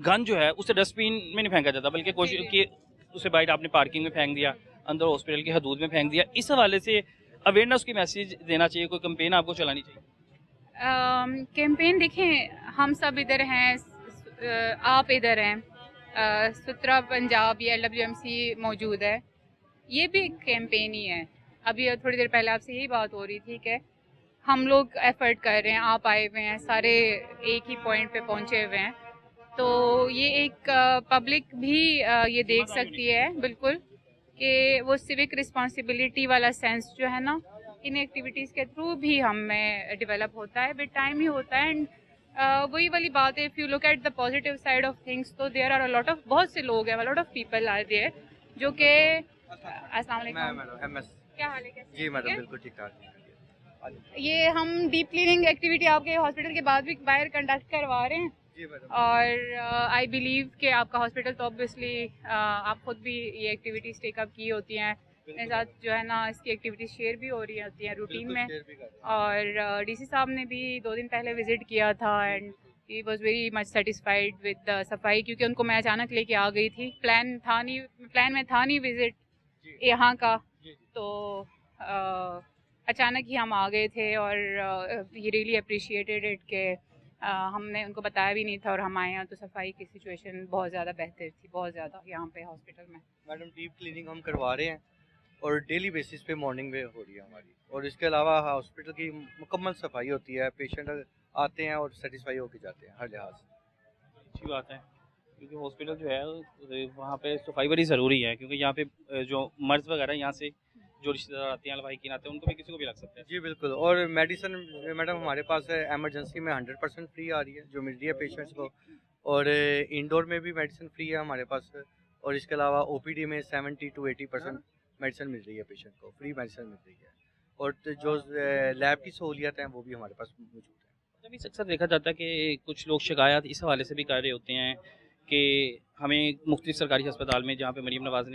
गन जो है उसे डस्टबिन में नहीं फेंका जाता, बल्कि कोशिश की उसे बाइट आपने पार्किंग में फेंक दिया, अंदर हॉस्पिटल की हदूद में फेंक दिया। इस हवाले से अवेयरनेस की मैसेज देना चाहिए, कोई कैंपेन आपको चलानी चाहिए। कैंपेन देखें, हम सब इधर हैं, आप इधर हैं, सुतरा पंजाब या LWMC मौजूद है, ये भी एक कैंपेन ही है। अभी थोड़ी देर पहले आपसे यही बात हो रही थी कि हम लोग एफर्ट कर रहे हैं, आप आए हुए हैं, सारे एक ही पॉइंट पे पहुंचे हुए हैं, तो ये एक पब्लिक भी ये देख सकती है बिल्कुल कि वो सिविक रिस्पॉन्सिबिलिटी वाला सेंस जो है ना इन एक्टिविटीज़ के थ्रू भी हमें डेवलप होता है, विद टाइम ही होता है। एंड वही वाली बात है, if you look at the positive side of things तो there are a lot of, बहुत से लोग हैं, lot of people are there जो कि अस्सलाम वालेकुम, क्या हाल है, कैसे जी मैडम, बिल्कुल ठीक ठाक। ये हम डीप क्लीनिंग एक्टिविटी आपके हॉस्पिटल के बाद भी बाहर कंडक्ट करवा रहे हैं जी मैडम। और आई बिलीव कि आपका हॉस्पिटल तो ऑब्वियसली आप खुद भी ये एक्टिविटीज़ टेकअप की होती हैं, मेरे साथ जो है ना इसकी एक्टिविटीज़ शेयर भी हो रही होती हैं रूटीन में। और DC साहब ने भी 2 दिन पहले विज़िट किया था and he was very much satisfied with the सफाई, क्योंकि उनको मैं अचानक लेके आ गई थी, प्लान में था नहीं विज़िट यहाँ का, तो अचानक ही हम आ गए थे और ही रियली अप्रिशिएटेड इट के हमने उनको बताया भी नहीं था और हम आए हैं तो सफाई की सिचुएशन बहुत ज़्यादा बेहतर थी, बहुत ज़्यादा यहाँ पे हॉस्पिटल में। मैडम डीप क्लीनिंग हम करवा रहे हैं और डेली बेसिस पे मॉर्निंग में हो रही है हमारी, और इसके अलावा हॉस्पिटल की मुकम्मल सफाई होती है, पेशेंट आते हैं और सेटिस्फाई होकर जाते हैं हर लिहाज से। अच्छी बात है, क्योंकि हॉस्पिटल जो है वहाँ पे सफाई बड़ी ज़रूरी है, क्योंकि यहाँ पे जो मर्ज वगैरह यहाँ से जो रिश्तेदार आते हैं, हलवाई की आते हैं, उनको भी किसी को भी लग सकता है। जी बिल्कुल। और मेडिसिन मैडम हमारे पास है एमरजेंसी में 100% फ्री आ रही है जो मिल रही है पेशेंट्स को, और इंडोर में भी मेडिसिन फ्री है हमारे पास, और इसके अलावा OPD में 70 to 80% मेडिसिन मिल रही है पेशेंट को, फ्री मेडिसिन मिल रही है, और जो लैब की सहूलियत हैं वो भी हमारे पास मौजूद है। अभी अक्सर देखा जाता है कि कुछ लोग शिकायत इस हवाले से भी कर रहे होते हैं कि हमें मुख्तलिफ सरकारी अस्पताल में, जहाँ पे मरीम नवाज़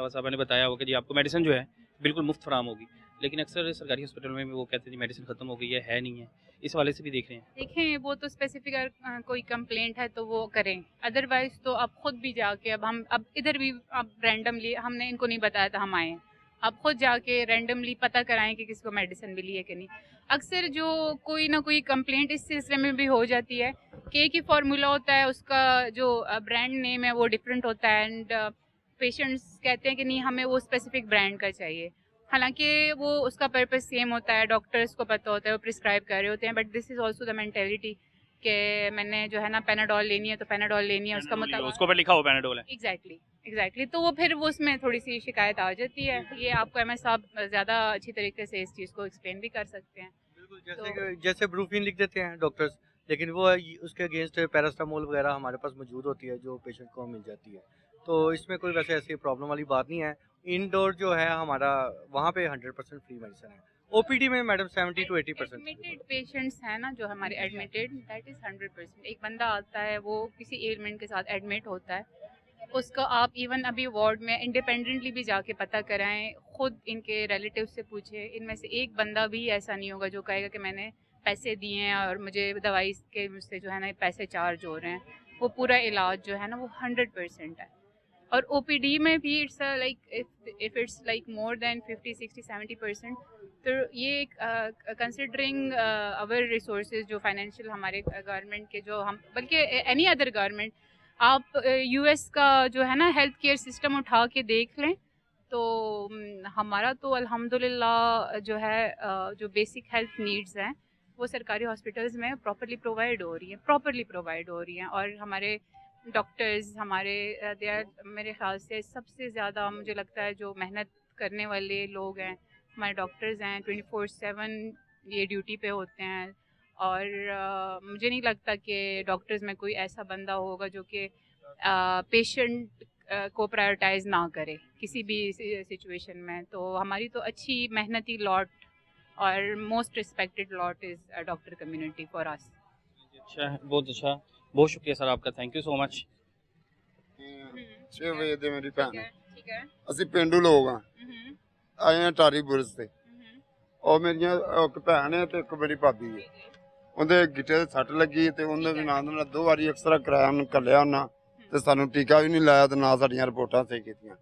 साहबा ने बताया होगा कि जी आपको मेडिसिन जो है बिल्कुल मुफ्त फराम होगी, लेकिन अक्सर सरकारी हॉस्पिटल में वो कहते हैं जी मेडिसिन ख़त्म हो गई है नहीं है। इस वाले से भी देख रहे हैं। देखें, वो तो स्पेसिफिक कोई कंप्लेंट है तो वो करें, अदरवाइज तो आप खुद भी जाके अब इधर भी अब रैंडमली, हमने इनको नहीं बताया था हम आए हैं, आप खुद जाके रैंडमली पता कराएं कि किसी को मेडिसिन मिली है कि नहीं। अक्सर जो कोई ना कोई कंप्लेंट इस सिलसिले में भी हो जाती है कि एक ही फार्मूला होता है, उसका जो ब्रांड नेम है वो डिफरेंट होता है एंड पेशेंट्स कहते हैं कि नहीं हमें वो स्पेसिफिक ब्रांड का चाहिए, हालांकि वो उसका पर्पस सेम होता है, डॉक्टर्स को पता होता है, वो प्रिस्क्राइब कर रहे होते हैं, but this is also the mentality कि मैंने जो है ना पेनाडोल लेनी है तो पेनाडोल लेनी है, उसका मतलब उसके ऊपर लिखा हो पेनाडोल है। एग्जैक्टली तो वो फिर वो उसमें थोड़ी सी शिकायत आ जाती है। ये आपको MS साहब ज़्यादा अच्छी तरीके से इस चीज़ को एक्सप्लेन भी कर सकते हैं। बिल्कुल, जैसे ब्रूफिन लिख देते हैं डॉक्टर्स, लेकिन वो उसके अगेंस्ट पैरास्टामोल वगैरह हमारे पास मौजूद होती है जो पेशेंट को मिल जाती है, तो इसमें कोई वैसे ऐसी प्रॉब्लम वाली बात नहीं है। इंडोर जो है हमारा वहाँ पे 100% फ्री मेडिसिन है, ओपीडी में मैडम 70 to 80%। एडमिटेड पेशेंट्स हैं ना, जो हमारे एडमिटेड, दैट इज़ 100%। एक बंदा आता है, वो किसी एलिमेंट के साथ एडमिट होता है, उसका आप इवन अभी वार्ड में इंडिपेंडेंटली भी जाके पता कराएं, खुद इनके रिलेटिव से पूछे, इनमें से एक बंदा भी ऐसा नहीं होगा जो कहेगा कि मैंने पैसे दिए हैं और मुझे दवाई के मुझसे जो है ना पैसे चार्ज हो रहे हैं। वो पूरा इलाज जो है ना वो 100% है। और ओपीडी में भी it's like if it's like more than 50, 60, 70%, तो ये कंसिडरिंग अवर रिसोर्सेज जो फाइनेंशियल हमारे गवर्नमेंट के, जो हम बल्कि एनी अदर गवर्नमेंट, आप यूएस का जो है ना हेल्थ केयर सिस्टम उठा के देख लें, तो हमारा तो अल्हम्दुलिल्लाह जो है जो बेसिक हेल्थ नीड्स हैं वो सरकारी हॉस्पिटल्स में प्रॉपर्ली प्रोवाइड हो रही हैं। और हमारे डॉक्टर्स हमारे मेरे ख्याल से सबसे ज़्यादा मुझे लगता है जो मेहनत करने वाले लोग हैं हमारे डॉक्टर्स हैं, 24/7 ये ड्यूटी पे होते हैं। और मुझे नहीं लगता कि डॉक्टर्स में कोई ऐसा बंदा होगा जो कि पेशेंट को प्रायोरिटाइज ना करे किसी भी सिचुएशन में। तो हमारी तो अच्छी मेहनती लॉट और most respected lot is doctor community for us. अच्छा है, बहुत अच्छा, बहुत शुक्रिया सर आपका, थैंक यू सो मच। 6 ਵਜੇ ਦੇ ਮੇਰੀ ਭੈਣ ठीक है। ਅਸੀਂ ਪਿੰਡੂ ਲੋਕ ਆ ਆਏ ਆ ਟਾਰੀ ਬੁਰਜ ਤੇ ਉਹ ਮੇਰੀਆਂ ਇੱਕ ਭੈਣ ਹੈ ਤੇ ਇੱਕ ਮੇਰੀ ਭਾਬੀ ਹੈ ਉਹਦੇ ਗਿੱਟੇ ਤੇ ਸੱਟ ਲੱਗੀ ਤੇ ਉਹਨੇ ਵੀ ਨਾਲ ਨਾਲ 2 ਵਾਰੀ ਐਕਸਰਾ ਕਰਾਇਆ ਉਹਨੂੰ ਕੱਲਿਆ ਉਹਨਾਂ ਤੇ ਸਾਨੂੰ ਟੀਕਾ ਵੀ ਨਹੀਂ ਲਾਇਆ ਤੇ ਨਾ ਸਾਡੀਆਂ ਰਿਪੋਰਟਾਂ ਸਹੀ ਕੀਤੀਆਂ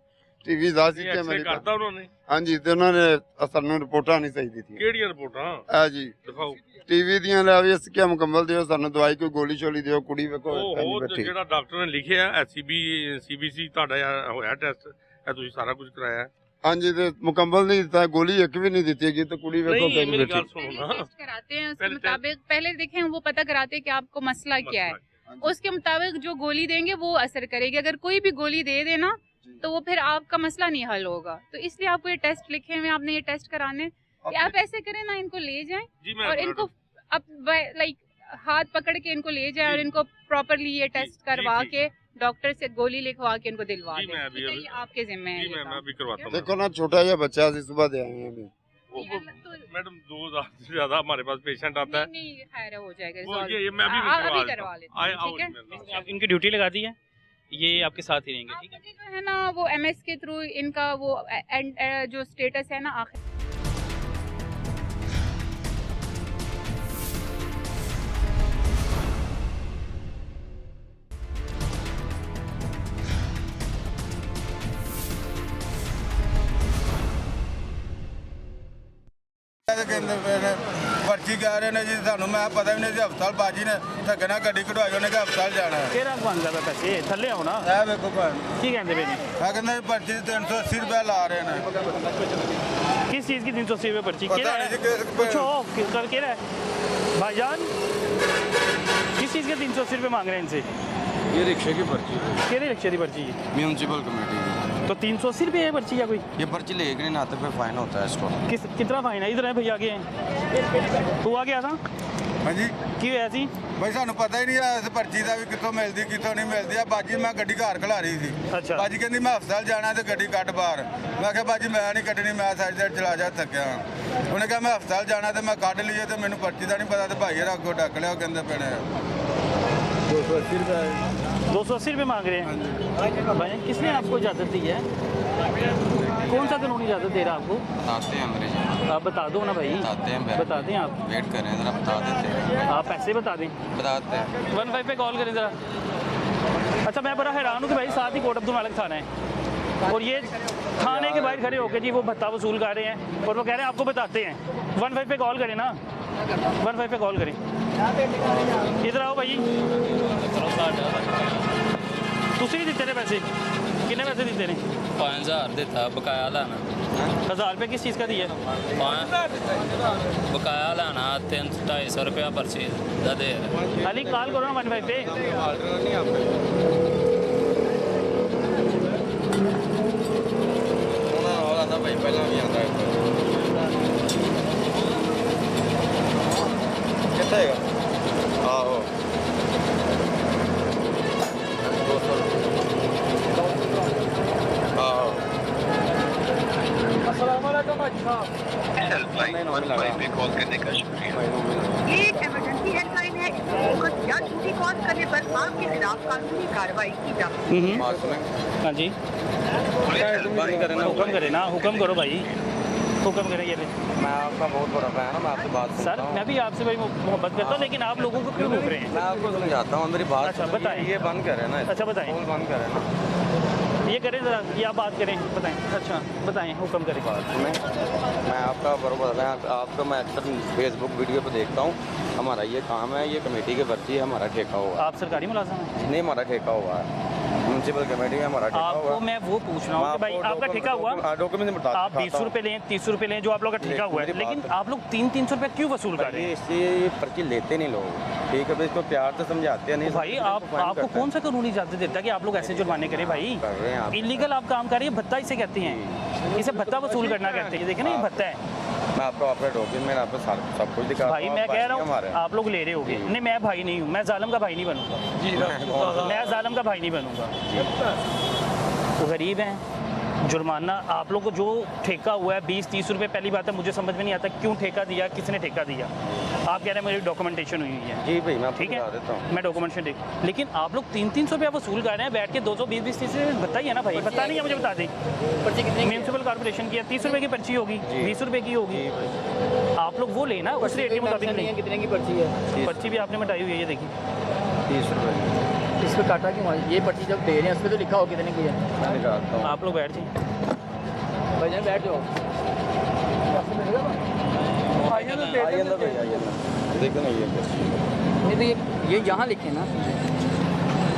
ਟੀਵੀ ਦਾ ਸੀ ਕਿ ਮੇਰੀ ਕਰਤਾ ਉਹਨਾਂ ਨੇ ਹਾਂਜੀ ਤੇ ਉਹਨਾਂ ਨੇ ਸਾਨੂੰ ਰਿਪੋਰਟਾਂ ਨਹੀਂ ਸਹੀ ਦਿੱਤੀਆਂ ਕਿਹੜੀਆਂ ਰਿਪੋਰਟਾਂ ਆ ਜੀ ਦਿਖਾਓ ਟੀਵੀ ਦੀਆਂ ਲੈ ਵੀ ਅਸੀਂ ਕਿਹਾ ਮੁਕੰਮਲ ਦਿਓ ਸਾਨੂੰ ਦਵਾਈ ਕੋਈ ਗੋਲੀ ਛੋਲੀ ਦਿਓ ਕੁੜੀ ਵੇਖੋ ਉਹ ਬੈਠੀ ਜਿਹੜਾ ਡਾਕਟਰ ਨੇ ਲਿਖਿਆ ਐਸਸੀਬੀ ਸੀਬੀਸੀ ਤੁਹਾਡਾ ਹੋਇਆ ਟੈਸਟ ਇਹ ਤੁਸੀਂ ਸਾਰਾ ਕੁਝ ਕਰਾਇਆ ਹਾਂਜੀ ਤੇ ਮੁਕੰਮਲ ਨਹੀਂ ਦਿੱਤਾ ਗੋਲੀ ਇੱਕ ਵੀ ਨਹੀਂ ਦਿੱਤੀ ਗਈ ਤੇ ਕੁੜੀ ਵੇਖੋ नहीं मेरी ਬੈਠੀ गल सुनो ना टेस्ट कराते हैं उसके पहले मुताबिक, पहले देखें वो पता कराते हैं कि आपको मसला क्या है, उसके मुताबिक जो गोली देंगे वो असर करेगी। अगर कोई भी गोली दे देना तो वो फिर आपका मसला नहीं हल होगा। तो इसलिए आपको ये टेस्ट लिखे हुए, आपने ये टेस्ट कराने, कि आप ऐसे करें ना, इनको ले जाएं जी मैं और इनको अब लाइक हाथ पकड़ के इनको ले जाएं और इनको प्रॉपरली ये टेस्ट करवा जी। के डॉक्टर से गोली लिखवा के इनको दिलवा जी, दें। मैं अभी- ठीक है, ये आपके जिम्मे है जी ये मैं काम। अभी करवाता हूँ देखो ना छोटा जिहा बच्चा ਸੀ सुबह दे आए हैं अभी तो मैडम 2000 से ज्यादा हमारे पास पेशेंट आता है नहीं, नहीं खैर हो जाएगा, वो resolve। ये मैं अभी अभी करवा करवा लेता लेते हैं, हूँ। ठीक है। आओ जी, आप इनकी ड्यूटी लगा दी है, ये आपके साथ ही रहेंगे, आप ठीक है। मुझे जो है ना वो एमएस के थ्रू इनका वो जो स्टेटस है ना आखिर ਕਹਿੰਦੇ ਪਏ ਨੇ ਪਰਚੀ ਕਹਿ ਰਹੇ ਨੇ ਜੀ ਸਾਨੂੰ, ਮੈਂ ਪਤਾ ਵੀ ਨਹੀਂ ਸੀ ਹਸਪਤਾਲ ਬਾਜੀ ਨੇ ਧੱਕੇ ਨਾਲ ਗੱਡੀ ਕਢਵਾਈ, ਉਹਨੇ ਕਿ ਹਸਪਤਾਲ ਜਾਣਾ ਹੈ। ਕਿਹੜਾ ਮੰਗਦਾ ਪਿਆ ਪੈਸੇ, ਥੱਲੇ ਆਓ ਨਾ, ਇਹ ਵੇਖੋ ਭੈਣ, ਕੀ ਕਹਿੰਦੇ ਪਏ ਨੇ, ਮੈਂ ਕਹਿੰਦਾ ਪਰਚੀ 380 ਰੁਪਏ ਲਾ ਰਹੇ ਨੇ। किस चीज़ की 380 रुपये पर्ची, पता केरा नहीं जी, है, किस- पूछो कल केरा है भाईजान, किस चीज़ के 380 रुपये मांग रहे हैं इनसे, ये रिक्शे की पर्ची है, केरे रिक्शे की पर्ची है, म्यूनसिपल कमेटी की। तो 380 रुपये है पर्ची या कोई, ये पर्ची लेके नहीं आते फिर फाइन होता है इसको। कितना फाइन है, इधर है भैया आगे हैं, तू आ गया था ਹਾਂਜੀ की होया सी, ਬਈ ਸਾਨੂੰ ਪਤਾ ਹੀ ਨਹੀਂ ਆ ਇਸ ਪਰਚੀ ਦਾ ਵੀ ਕਿੱਥੋਂ ਮਿਲਦੀ ਕਿੱਥੋਂ ਨਹੀਂ ਮਿਲਦੀ ਆ। ਬਾਜੀ ਮੈਂ ਗੱਡੀ ਘਰ ਖਲਾ ਰਹੀ ਸੀ, ਅੱਛਾ। ਬਾਜੀ ਕਹਿੰਦੀ ਮੈਂ ਹਸਪਤਾਲ ਜਾਣਾ ਤੇ ਗੱਡੀ ਕੱਢ ਬਾਹਰ। ਮੈਂ ਕਿਹਾ ਬਾਜੀ ਮੈਂ ਨਹੀਂ ਕੱਢਣੀ, ਮੈਂ ਸਾਈਡ ਸਾਈਡ ਚਲਾ ਜਾ ਥੱਕਿਆ। ਉਹਨੇ ਕਿਹਾ ਮੈਂ ਹਸਪਤਾਲ ਜਾਣਾ ਤੇ ਮੈਂ ਕੱਢ ਲਈਏ ਤੇ ਮੈਨੂੰ ਪਰਚੀ ਦਾ ਨਹੀਂ ਪਤਾ ਤੇ ਭਾਈ ਅੱਗੋਂ ਡੱਕ ਲਿਆ, ਉਹ ਕਹਿੰਦੇ ਪੈਣੇ 280 ਰੁਪਏ। 280 रुपये मांग रहे हैं भाई, किसने आपको इजाज़त दी है, कौन सा कानून इजाज़त दे रहा है आपको, बताते हैं मेरे जी, आप बता दो ना भाई, बताते हैं, बता दें आप, वेट कर रहे हैं, ज़रा बता देते हैं, आप पैसे बता दें, बताते हैं। 15 पे कॉल करें ज़रा। अच्छा मैं बड़ा हैरान हूँ कि भाई साथ ही कोट अब्दुल मालिक थाना है और ये थाने के बाहर खड़े होकर जी वो भत्ता वसूल कर रहे हैं और वो कह रहे हैं आपको बताते हैं। 15 पे कॉल करें ना, 15 पे कॉल करें, इधर आओ भाई, तुसी नहीं दिते ने पैसे, कितने पैसे दिते ने, 5000 ਦਿੱਤਾ ਬਕਾਇਆ ਲੈਣਾ 1000 रुपये किस चीज़ का दिया, ਬਕਾਇਆ ਲੈਣਾ 250 ਰੁਪਇਆ ਪਰਚੀ ਦਾ ਦੇ अली कॉल करो ना 15 पे, भाई पहला भी आता है कितना है आहो हेल्पलाइन कॉल करने का शुक्रिया। ये एक इमरजेंसी हेल्पलाइन है। फोकस या झूठी कॉल करने पर आपके खिलाफ कानूनी कार्रवाई की जा सकती है। हाँ जी, हुक्म करे ना, हुक्म करो भाई, हुक्म करें। ये मैं आपका बहुत बड़ा फैन हूँ, मैं आपसे बात सर, मैं भी आपसे भाई मोहब्बत करता हूँ, लेकिन आप लोगों को क्यों रोक रहे हैं? मैं आपको समझाता हूँ, मेरी बात अच्छा, बताएं। ये बंद करें ना। अच्छा, बताएं। कॉल बंद करें ना, ये करें ज़रा, या बात करें, बताएं। अच्छा बताएं, हुक्म करें। बात सुने। मैं आपका बराबर मैं आपका मैं अक्सर फेसबुक वीडियो पे देखता हूँ। हमारा ये काम है, ये कमेटी की भर्ती है, हमारा ठेका हुआ है। आप सरकारी मुलाजिम हैं? नहीं, हमारा ठेका हुआ है, म्यूनसिपल कमेटी में हमारा ठेका हुआ आपको है। मैं वो पूछ रहा हूँ कि भाई आपका ठेका हुआ, डॉक्यूमेंट बता, आप 20 रुपये लें, 30 रुपये लें, जो आप लोग का ठेका हुआ है, मेरी लेकिन बात- आप लोग 300 रुपये क्यों वसूल कर रहे हैं? इससे ये पर्ची लेते नहीं लोग, ठीक है भाई, इसको प्यार से समझाते हैं नहीं। भाई आपको कौन सा कानूनी इजाजत देता है कि आप लोग ऐसे जुर्माने करें? भाई कर रहे हैं आप। इलीगल आप काम कर रहे हैं, भत्ता इसे कहते हैं, इसे भत्ता वसूल करना कहते हैं। देखें ना, ये भत्ता है। मैं आपको आपका डॉक्यूमेंट में आपको सब कुछ दिखा भाई मैं कह रहा हूँ, आप लोग ले रहे होगे। नहीं, मैं भाई नहीं हूँ, मैं जालिम का भाई नहीं बनूंगा, मैं जालिम का भाई नहीं बनूंगा। तो गरीब हैं, जुर्माना आप लोग को जो ठेका हुआ है 20-30 रुपये, पहली बात है मुझे समझ में नहीं आता क्यों ठेका दिया, किसने ठेका दिया। आप कह रहे हैं मेरी डॉक्यूमेंटेशन हुई है। जी भाई, मैं ठीक बता देता है, हूँ। मैं डॉक्यूमेंटेशन देख, लेकिन आप लोग 300 रुपया वसूल कर रहे हैं बैठ के, 220-20-30 रुपये बताइए ना भाई, पता नहीं है मुझे, बता दें। पर्ची कितनी म्यूनसिपल कॉर्पोरेशन की है, 30 रुपये की पर्ची होगी, 20 रुपये की होगी, आप लोग वो लेना उस रेट के मुताबिक नहीं। कितने की पर्ची है? पर्ची भी आपने मिटाई हुई है, ये देखिए 30 रुपये इस पर काटा क्यों है? ये पर्ची जब दे रहे हैं उस पर तो लिखा हो कितने की है। मैं निकालता हूँ। आप लोग बैठ जाइए। भाईजान बैठ जाओ। आइए ना भाई, आइए ना, देखो ना ये पर्ची। नहीं तो ये यहाँ लिखे ना।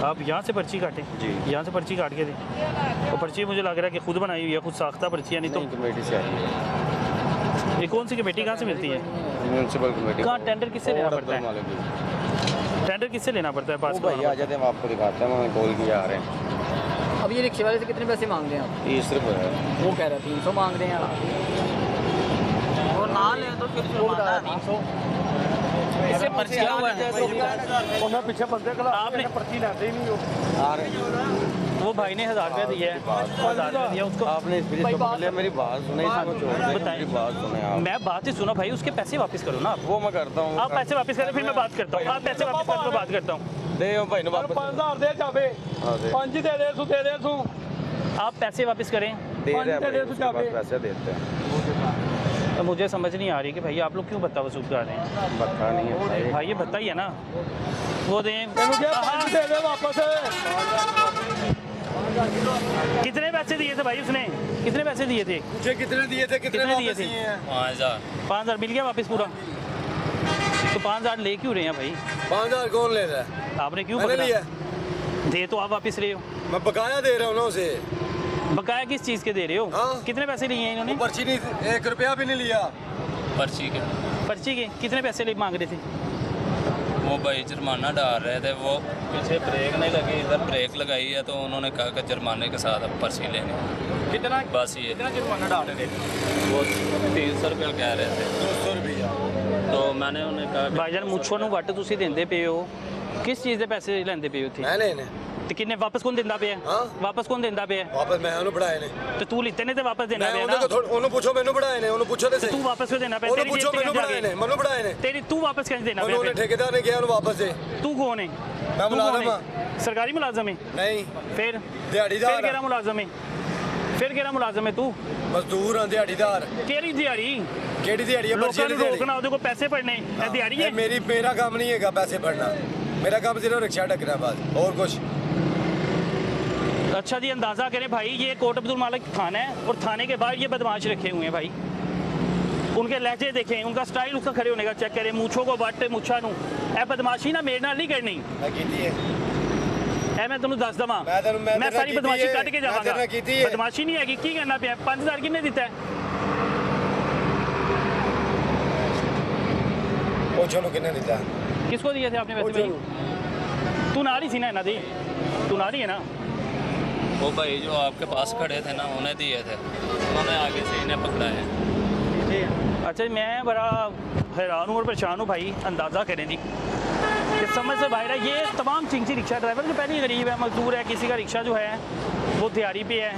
आप यहाँ से पर्ची काटें जी। यहाँ से पर्ची काट के दें। और पर्ची मुझे लग रहा है कि खुद बनाई हुई है, खुद साख्ता पर्ची है, नहीं तो। नहीं, कमेटी से आई है, ये कौन सी कमेटी कहाँ से मिलती है? Municipal committee. कहाँ टेंडर किससे लेना पड़ता है? टेंडर किससे लेना पड़ता है? पास भाई आ जाते हैं, हम आपको दिखाते हैं, मैं कॉल किया आ रहे हैं। अब ये रिक्शे वाले से कितने पैसे मांग रहे हैं आप? 30 रुपये है। वो कह रहा है 300 मांग रहे हैं। और ना ले तो फिर जुर्माना 300। इससे पर्ची क्या हुआ है? मैं पीछे बंदे का आपने पर्ची लेते ही नहीं हो। आ रहे हैं। वो भाई ने 1000 रुपया दिया है, 1000 रुपया दिया उसको। आपने इस तो पकड़ लिया, मेरी बात सुने, इसको छोड़ दें, बताएं। मेरी बात सुने आप। मैं बात ही सुना भाई, उसके पैसे वापस करो ना आप। वो मैं करता हूँ। आप पैसे वापस करें, फिर मैं बात करता हूँ। आप पैसे वापस करें, मैं बात करता हूँ। दे भाई ने वापस। 5000 दे जावे, हाँ, दे 5 दे दे। आप पैसे वापस करें, दे रहे हैं भाई, उसके पास पैसे देते हैं। तो मुझे समझ नहीं आ रही कि भाई आप लोग क्यों भत्ता वसूल कर रहे हैं? बता नहीं है भाई। भाई ये भत्ता ही है ना, वो दें वापस। कितने पैसे दिए थे भाई उसने? कितने पैसे दिए थे? मुझे कितने दिए थे, कितने दिए थे? 5000 मिल गया वापस पूरा? तो 5000 ले क्यों रहे हैं भाई? 5000 कौन ले रहा है? आपने क्यों मैंने पकड़ा? लिया। दे तो आप वापस रहे हो। मैं बकाया दे रहा हूँ ना उसे। बकाया किस चीज़ के दे रहे हो? हाँ। कितने पैसे लिए हैं इन्होंने? पर्ची नहीं, 1 रुपया भी नहीं लिया। पर्ची के पर्ची के कितने पैसे ले मांग रहे थे? वो भाई जुर्माना डाल रहे थे, वो पीछे ब्रेक नहीं लगी, इधर ब्रेक लगाई है तो उन्होंने कहा कि जुर्माने के साथ अब पर्ची लेनी। कितना? बस ये जुर्माना डाल रहे थे? वो 300 रुपये कह रहे थे। 200 रुपया। तो मैंने उन्हें कहा कि भाईजान मुझको ਨੂੰ ਵੱਟ ਤੁਸੀਂ ਦਿੰਦੇ ਪਏ ਹੋ, ਕਿਸ ਚੀਜ਼ ਦੇ ਪੈਸੇ ਲੈਂਦੇ ਪਏ ਹੋ ਇੱਥੇ? मैंने ने ਤੇ ਕਿੰਨੇ ਵਾਪਸ ਕੌਣ ਦਿੰਦਾ ਪਿਆ? ਹਾਂ। ਵਾਪਸ ਕੌਣ ਦਿੰਦਾ ਪਿਆ? वापस मैं ਉਹਨੂੰ ਪੜਾਏ ਨੇ। ਤੇ ਤੂੰ ਲਿੱਤੇ ਨੇ ਤੇ ਵਾਪਸ ਦੇਣਾ ਮੈਂ ਪਿਆ ਉਹਨੂੰ ਨਾ। ਉਹਨੂੰ ਪੁੱਛੋ, ਮੈਨੂੰ ਪੜਾਏ ਨੇ, ਉਹਨੂੰ ਪੁੱਛੋ ਤੇ ਤੇ ਤੂੰ ਸਹੀ। ਵਾਪਸ ਕਿਉਂ ਦੇਣਾ ਪਿਆ? ਉਹਨੂੰ ਤੇਰੀ ਪੁੱਛੋ, ਜੇਬ ਮੈਨੂੰ ਚ ਪੜਾਏ ਨੇ, ਮੈਨੂੰ ਪੜਾਏ ਨੇ। ਤੇਰੀ ਤੂੰ ਵਾਪਸ ਕਿਉਂ ਦੇਣਾ ਉਹਨੇ ਪਿਆ? ਠੇਕੇਦਾਰ ਨੇ ਕਿਹਾ ਉਹਨੂੰ ਵਾਪਸ ਦੇ। ਤੂੰ ਕੌਣ ਹੈ? ਮੈਂ ਤੂੰ ਕੌਣ ਮੁਲਾਜ਼ਮ ਹੈ? ਹਾਂ। ਸਰਕਾਰੀ ਮੁਲਾਜ਼ਮ ਹੈ? ਨਹੀਂ, ਫਿਰ ਦਿਹਾੜੀਦਾਰ ਫਿਰ ਕਿਹੜਾ ਮੁਲਾਜ਼ਮ ਹੈ? ਫਿਰ ਕਿਹੜਾ ਮੁਲਾਜ਼ਮ ਹੈ ਤੂੰ? ਮਜ਼ਦੂਰ ਹਾਂ, ਦਿਹਾੜੀਦਾਰ। ਕਿਹੜੀ ਦਿਹਾੜੀ? ਕਿਹੜੀ ਦਿਹਾੜੀ ਹੈ? ਲੋਕਾਂ ਪਰਚੀ ਨੂੰ ਦੀ ਰੋਕਣਾ, ਉਹਦੇ ਕੋਲ ਪੈਸੇ ਪੜਨੇ, ਇਹ ਦਿਹਾੜੀ ਹੈ? ਮੇਰਾ ਕੰਮ नहीं है पैसे पढ़ना। मेरा काम सिर्फ रिक्शा ढकना बस, और कुछ। अच्छा जी, अंदाज़ा करें भाई, ये कोट अब्दुल मालिक थाना है और थाने के बाहर ये बदमाश रखे हुए हैं भाई। उनके लहजे देखें, उनका स्टाइल उसका खड़े होने का चेक करें, मूछों को वट मुछा नू ए बदमाशी ना मेरे नाल नहीं करनी। ए मैं तुहानू दस दवां, मैं सारी बदमाशी कट के जावांगा। बदमाशी नहीं हैगी, की करना पिया? 5000 किन्ने दिता है? पूछो नु किन्ने दिता? किसको दिए थे आपने पैसे भाई? तू नारी थी ना इन्हां दी? तू नारी है ना? वो भाई जो आपके पास खड़े थे ना, उन्हें दिए थे, उन्होंने आगे से इन्हें पकड़ा है। अच्छा, मैं बड़ा हैरान हूँ और परेशान हूँ भाई। अंदाज़ा करें जी, इस समझ से बाहर है। ये तमाम चिंची रिक्शा ड्राइवर जो पहले ही गरीब है, मजदूर है, किसी का रिक्शा जो है वो दिहाड़ी पे है,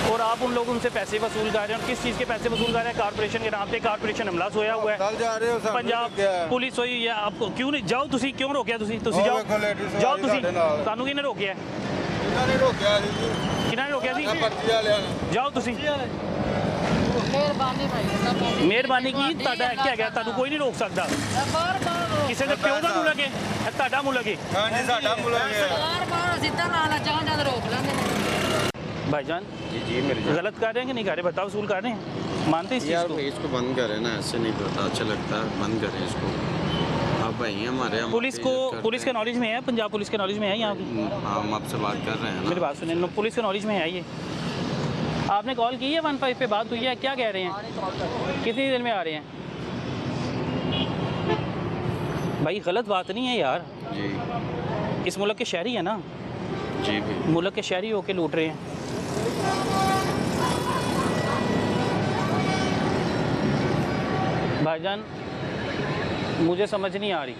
और आप उन लोगों से पैसे वसूल कर रहे हैं। किस चीज़ के पैसे वसूल कर रहे हैं? कारपोरेशन के नाम पे। कारपोरेशन हमला सोया हुआ है, जा रहे हो पंजाब पुलिस सोई हुई है। आपको क्यों नहीं जाओ? तुसी क्यों रोकिया? तुसी जाओ जाओ, तुसी सानू किहने रोकिया? किन्होंने रोकिया सी? जाओ तुसी। मेहरबानी की ਤੁਹਾਡਾ ਕੀ ਹੈਗਾ? ਤੁਹਾਨੂੰ ਕੋਈ ਨਹੀਂ ਰੋਕ ਸਕਦਾ। ਕਿਸੇ ਦੇ ਪਿਓ ਦਾ ਮੁਲਕ ਹੈ, ਤੁਹਾਡਾ ਮੁਲਕ ਹੈ। ਹਾਂਜੀ ਸਾਡਾ ਮੁਲਕ ਹੈ। भाईजान जी जी मेरे गलत कर रहे हैं कि नहीं कर रहे? भत्ता वसूल कर रहे हैं? मानते हैं इस यार चीज़ को? इसको बंद करें ना, ऐसे नहीं पता अच्छा लगता है, बंद करें इसको। आप भाई हमारे हम पुलिस को, पुलिस के नॉलेज में है, पंजाब पुलिस के नॉलेज में है यहाँ की? हम आपसे बात कर रहे हैं मेरी बात सुनिए, पुलिस के नॉलेज में है ये। आपने कॉल की है 15 पे, बात हुई है, क्या कह रहे हैं? कितनी देर में आ रहे हैं? भाई गलत बात नहीं है यार, जी इस मुल्क के शहरी है ना, जी भाई मुल्क के शहरी होके लूट रहे हैं। भाईजान मुझे समझ नहीं आ रही,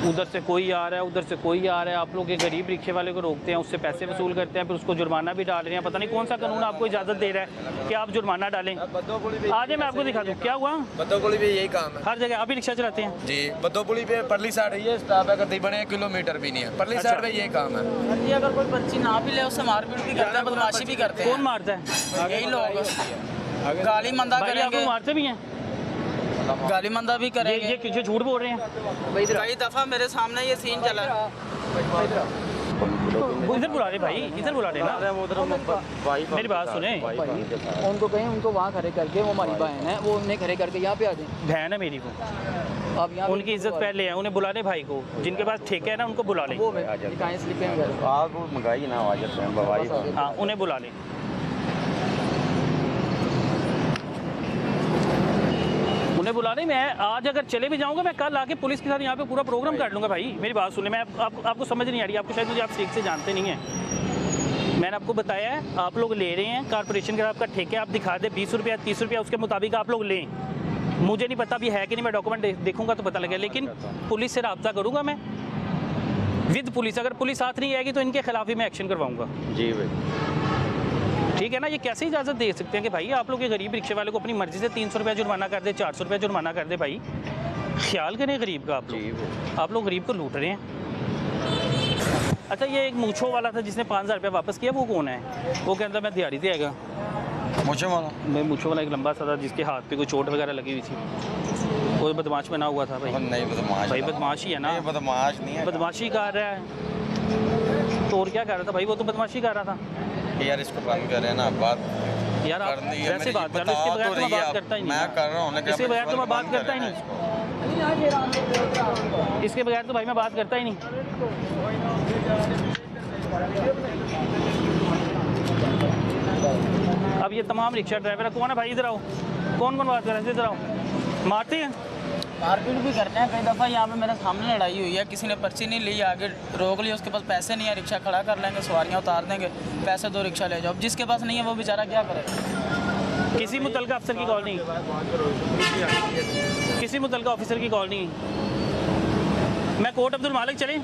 उधर से कोई आ रहा है, उधर से कोई आ रहा है। आप लोग ये गरीब रिक्शे वाले को रोकते हैं, उससे पैसे वसूल करते हैं, फिर उसको जुर्माना भी डाल रहे हैं। पता नहीं कौन सा कानून आपको इजाज़त दे रहा है कि आप जुर्माना डालें। आज मैं आपको दिखा दूँ क्या हुआ। बद्दोपुली पे यही काम है हर जगह आप ही रिक्शा चलाते हैं? जी, बद्दोपुली पे परली साइड ये स्टॉप है, करीबन 1 किलोमीटर भी नहीं है। परली साइड पे यही काम है। अगर कोई पर्ची ना भी ले उससे मारपीट भी करते हैं, बदमाशी भी करते हैं। कौन मारता है? यही लोग गाली मंदा भाई करेंगे, आपको मारते भी हैं? गाली मंदा भी करेंगे। ये झूठ बोल रहे हैं। कई दफ़ा मेरे सामने ये सीन चला। इधर बुला रहे भाई, इधर बुला रहे ना। मेरी बात सुने, उनको कहें, उनको वहाँ खड़े करके, वो हमारी बहन है, वो उन्हें खड़े करके यहाँ पे आ जाए। बहन है मेरी को, अब यहाँ उनकी इज्जत पहले है, उन्हें बुला ले। भाई को जिनके पास ठेके है ना, उनको बुला ले। आप मंगाई ना आवाज़ हाँ, उन्हें बुला ले। उन्हें बुला नहीं, मैं आज अगर चले भी जाऊंगा, मैं कल आके पुलिस के साथ यहाँ पे पूरा प्रोग्राम कर लूँगा। भाई मेरी बात सुने, मैं आपको समझ नहीं आ रही, आपको शायद मुझे आप ठीक से जानते नहीं हैं। मैंने आपको बताया है, आप लोग ले रहे हैं कारपोरेशन का आपका ठेके, आप दिखा दे 20 रुपया 30 रुपया, उसके मुताबिक आप लोग लें। मुझे नहीं पता अभी है कि नहीं, मैं डॉक्यूमेंट देखूंगा तो पता लगेगा। लेकिन पुलिस से रब्ता करूँगा मैं विद पुलिस। अगर पुलिस साथ नहीं आएगी तो इनके खिलाफ ही मैं एक्शन करवाऊँगा। जी भाई ठीक है ना। ये कैसे इजाज़त दे सकते हैं कि भाई आप लोग ये गरीब रिक्शे वाले को अपनी मर्जी से 300 रुपया जुर्माना कर दे, 400 रुपया जुर्माना कर दे? भाई ख्याल करें गरीब का। आप लोग गरीब को लूट रहे हैं। अच्छा, ये एक मूछों वाला था जिसने 5000 रुपया वापस किया, वो कौन है? वो कहता मैं दिहाड़ी देगा। मूछों वाला? मैं मूछों वाला एक लंबा सा था जिसके हाथ पे कोई चोट वगैरह लगी हुई थी, वो बदमाश बना हुआ था। भाई नहीं बदमाश भाई, बदमाश ही है ना। बदमाश नहीं है, बदमाशी कर रहा है तो और क्या कर रहा था भाई? वो तो बदमाशी कर रहा था यार। इसको बंद करें ना, बात यार, आप वैसे बात कर लो। इसके बगैर तो मैं बात करता ही नहीं। मैं कर रहा हूँ, इसके बगैर तो मैं बात करता ही नहीं। इसके बगैर तो भाई मैं बात करता ही नहीं। अब ये तमाम रिक्शा ड्राइवर कौन है भाई? इधर आओ। कौन कौन बात कर रहे हैं? इधर आओ। मारते हैं, मारपीट भी करते हैं। कई दफ़ा यहाँ पे मेरे सामने लड़ाई हुई है, किसी ने पर्ची नहीं ली, आगे रोक लिया, उसके पास पैसे नहीं है, रिक्शा खड़ा कर लेंगे, सवारियाँ उतार देंगे, पैसे दो, रिक्शा ले जाओ। जिसके पास नहीं है वो बेचारा क्या करे? किसी मुतलका अफसर की कॉल नहीं, किसी मुतलका ऑफिसर की कॉल नहीं। मैं कोट अब्दुल मालिक चलें?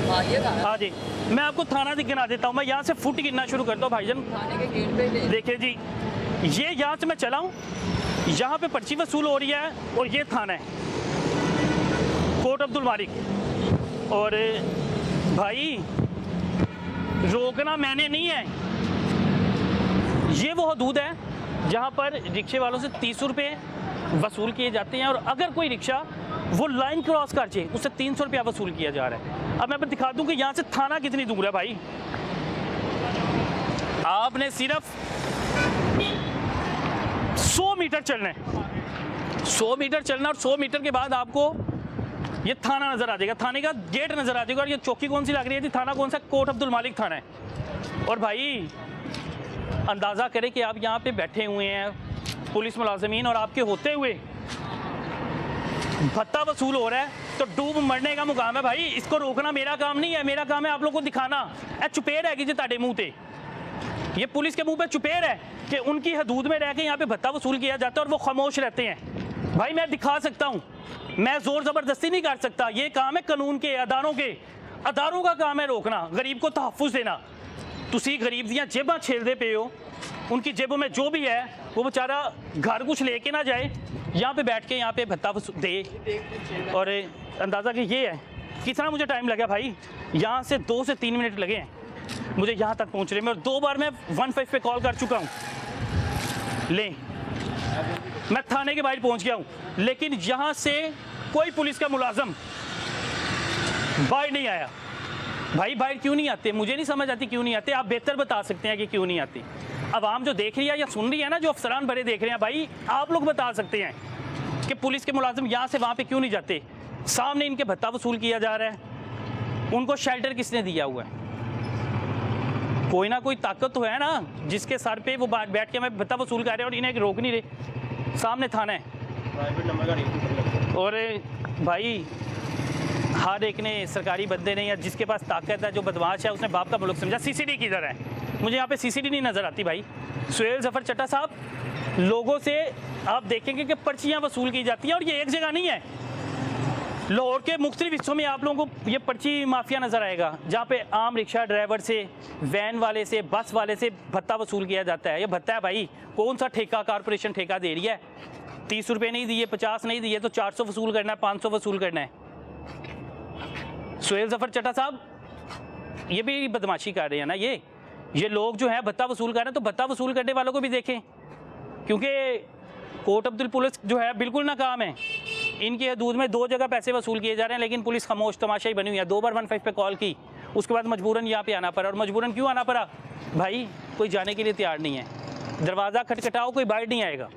हाँ जी, मैं आपको थाना गिना देता हूँ। मैं यहाँ से फुट गिनना शुरू करता हूँ भाईजान। देखिए जी, ये यहाँ से मैं चला हूँ, यहाँ पे पर्ची वसूल हो रही है और ये थाना है कोट अब्दुल मालिक। और भाई रोकना मैंने नहीं है, ये वो हदूद है जहाँ पर रिक्शे वालों से 30 रुपये वसूल किए जाते हैं, और अगर कोई रिक्शा वो लाइन क्रॉस कर जाए उससे 300 रुपया वसूल किया जा रहा है। अब मैं दिखा दूं कि यहाँ से थाना कितनी दूर है भाई। आपने सिर्फ 100 मीटर चलना है, 100 मीटर चलना, और 100 मीटर के बाद आपको ये थाना नज़र आ जाएगा, थाने का गेट नज़र आ जाएगा। और ये चौकी कौन सी लग रही है जी? थाना कौन सा? कोट अब्दुल मालिक थाना है। और भाई अंदाज़ा करें कि आप यहाँ पे बैठे हुए हैं पुलिस मुलाजमीन, और आपके होते हुए भत्ता वसूल हो रहा है, तो डूब मरने का मुकाम है भाई। इसको रोकना मेरा काम नहीं है, मेरा काम है आप लोग को दिखाना। चुपेर है कि जी ताड़े मुँह पे, ये पुलिस के मुंह पे चुपेर है कि उनकी हदूद में रह के यहाँ पे भत्ता वसूल किया जाता है और वो खामोश रहते हैं। भाई मैं दिखा सकता हूँ, मैं जोर ज़बरदस्ती नहीं कर सकता। ये काम है कानून के, अदारों के, अदारों का काम है रोकना, गरीब को तहफ़्फ़ुज़ देना। ਤੁਸੀਂ ਗਰੀਬ ਦੀਆਂ ਜੇਬਾਂ ਛੇਲਦੇ ਪਏ ਹੋ उनकी जेबों में जो भी है वो बेचारा घर कुछ लेके ना जाए, यहाँ पे बैठ के यहाँ पे भत्ता दे। और अंदाज़ा कि ये है कितना मुझे टाइम लगा भाई, यहाँ से 2 से 3 मिनट लगे हैं मुझे यहाँ तक पहुँचने में, और 2 बार मैं 15 पे कॉल कर चुका हूँ। ले मैं थाने के बाहर पहुँच गया हूँ, लेकिन यहाँ से कोई पुलिस का मुलाजम बाहर नहीं आया। भाई बाहर क्यों नहीं आते, मुझे नहीं समझ आती क्यों नहीं आते। आप बेहतर बता सकते हैं कि क्यों नहीं आती। आवाम जो देख रही है या सुन रही है ना, जो अफसरान बड़े देख रहे हैं, भाई आप लोग बता सकते हैं कि पुलिस के मुलाजिम यहाँ से वहाँ पे क्यों नहीं जाते। सामने इनके भत्ता वसूल किया जा रहा है, उनको शेल्टर किसने दिया हुआ है। कोई ना कोई ताकत तो है ना जिसके सर पे वो बैठ के हमें भत्ता वसूल कर रहे हैं और इन्हें रोक नहीं रहे। सामने थाना है और भाई हर एक ने सरकारी बंदे ने या जिसके पास ताकत है, जो बदमाश है, उसने बाप का मुल्क समझा। सीसीडी किधर है, मुझे यहाँ पे सीसीडी नहीं नज़र आती भाई। सुहेल जफर चट्टा साहब, लोगों से आप देखेंगे कि पर्चियाँ वसूल की जाती हैं और ये एक जगह नहीं है, लाहौर के मुख्तलिफ हिस्सों में आप लोगों को ये पर्ची माफिया नज़र आएगा, जहाँ पे आम रिक्शा ड्राइवर से, वैन वाले से, बस वाले से भत्ता वसूल किया जाता है। ये भत्ता है भाई, कौन सा ठेका कारपोरेशन ठेका दे रही है। 30 रुपये नहीं दिए, 50 नहीं दिए तो 400 वसूल करना है, 500 वसूल करना है। सुहेल जफर चट्टा साहब ये भी बदमाशी कर रहे हैं ना, ये लोग जो है भत्ता वसूल कर रहे हैं, तो भत्ता वसूल करने वालों को भी देखें, क्योंकि कोट अब्दुल पुलिस जो है बिल्कुल नाकाम है। इनकी हदूद में 2 जगह पैसे वसूल किए जा रहे हैं, लेकिन पुलिस खामोश तमाशा ही बनी हुई है। 2 बार 15 पे कॉल की, उसके बाद मजबूरन यहाँ पे आना पड़ा। और मजबूरन क्यों आना पड़ा भाई, कोई जाने के लिए तैयार नहीं है। दरवाज़ा खटखटाओ, कोई बाहर नहीं आएगा।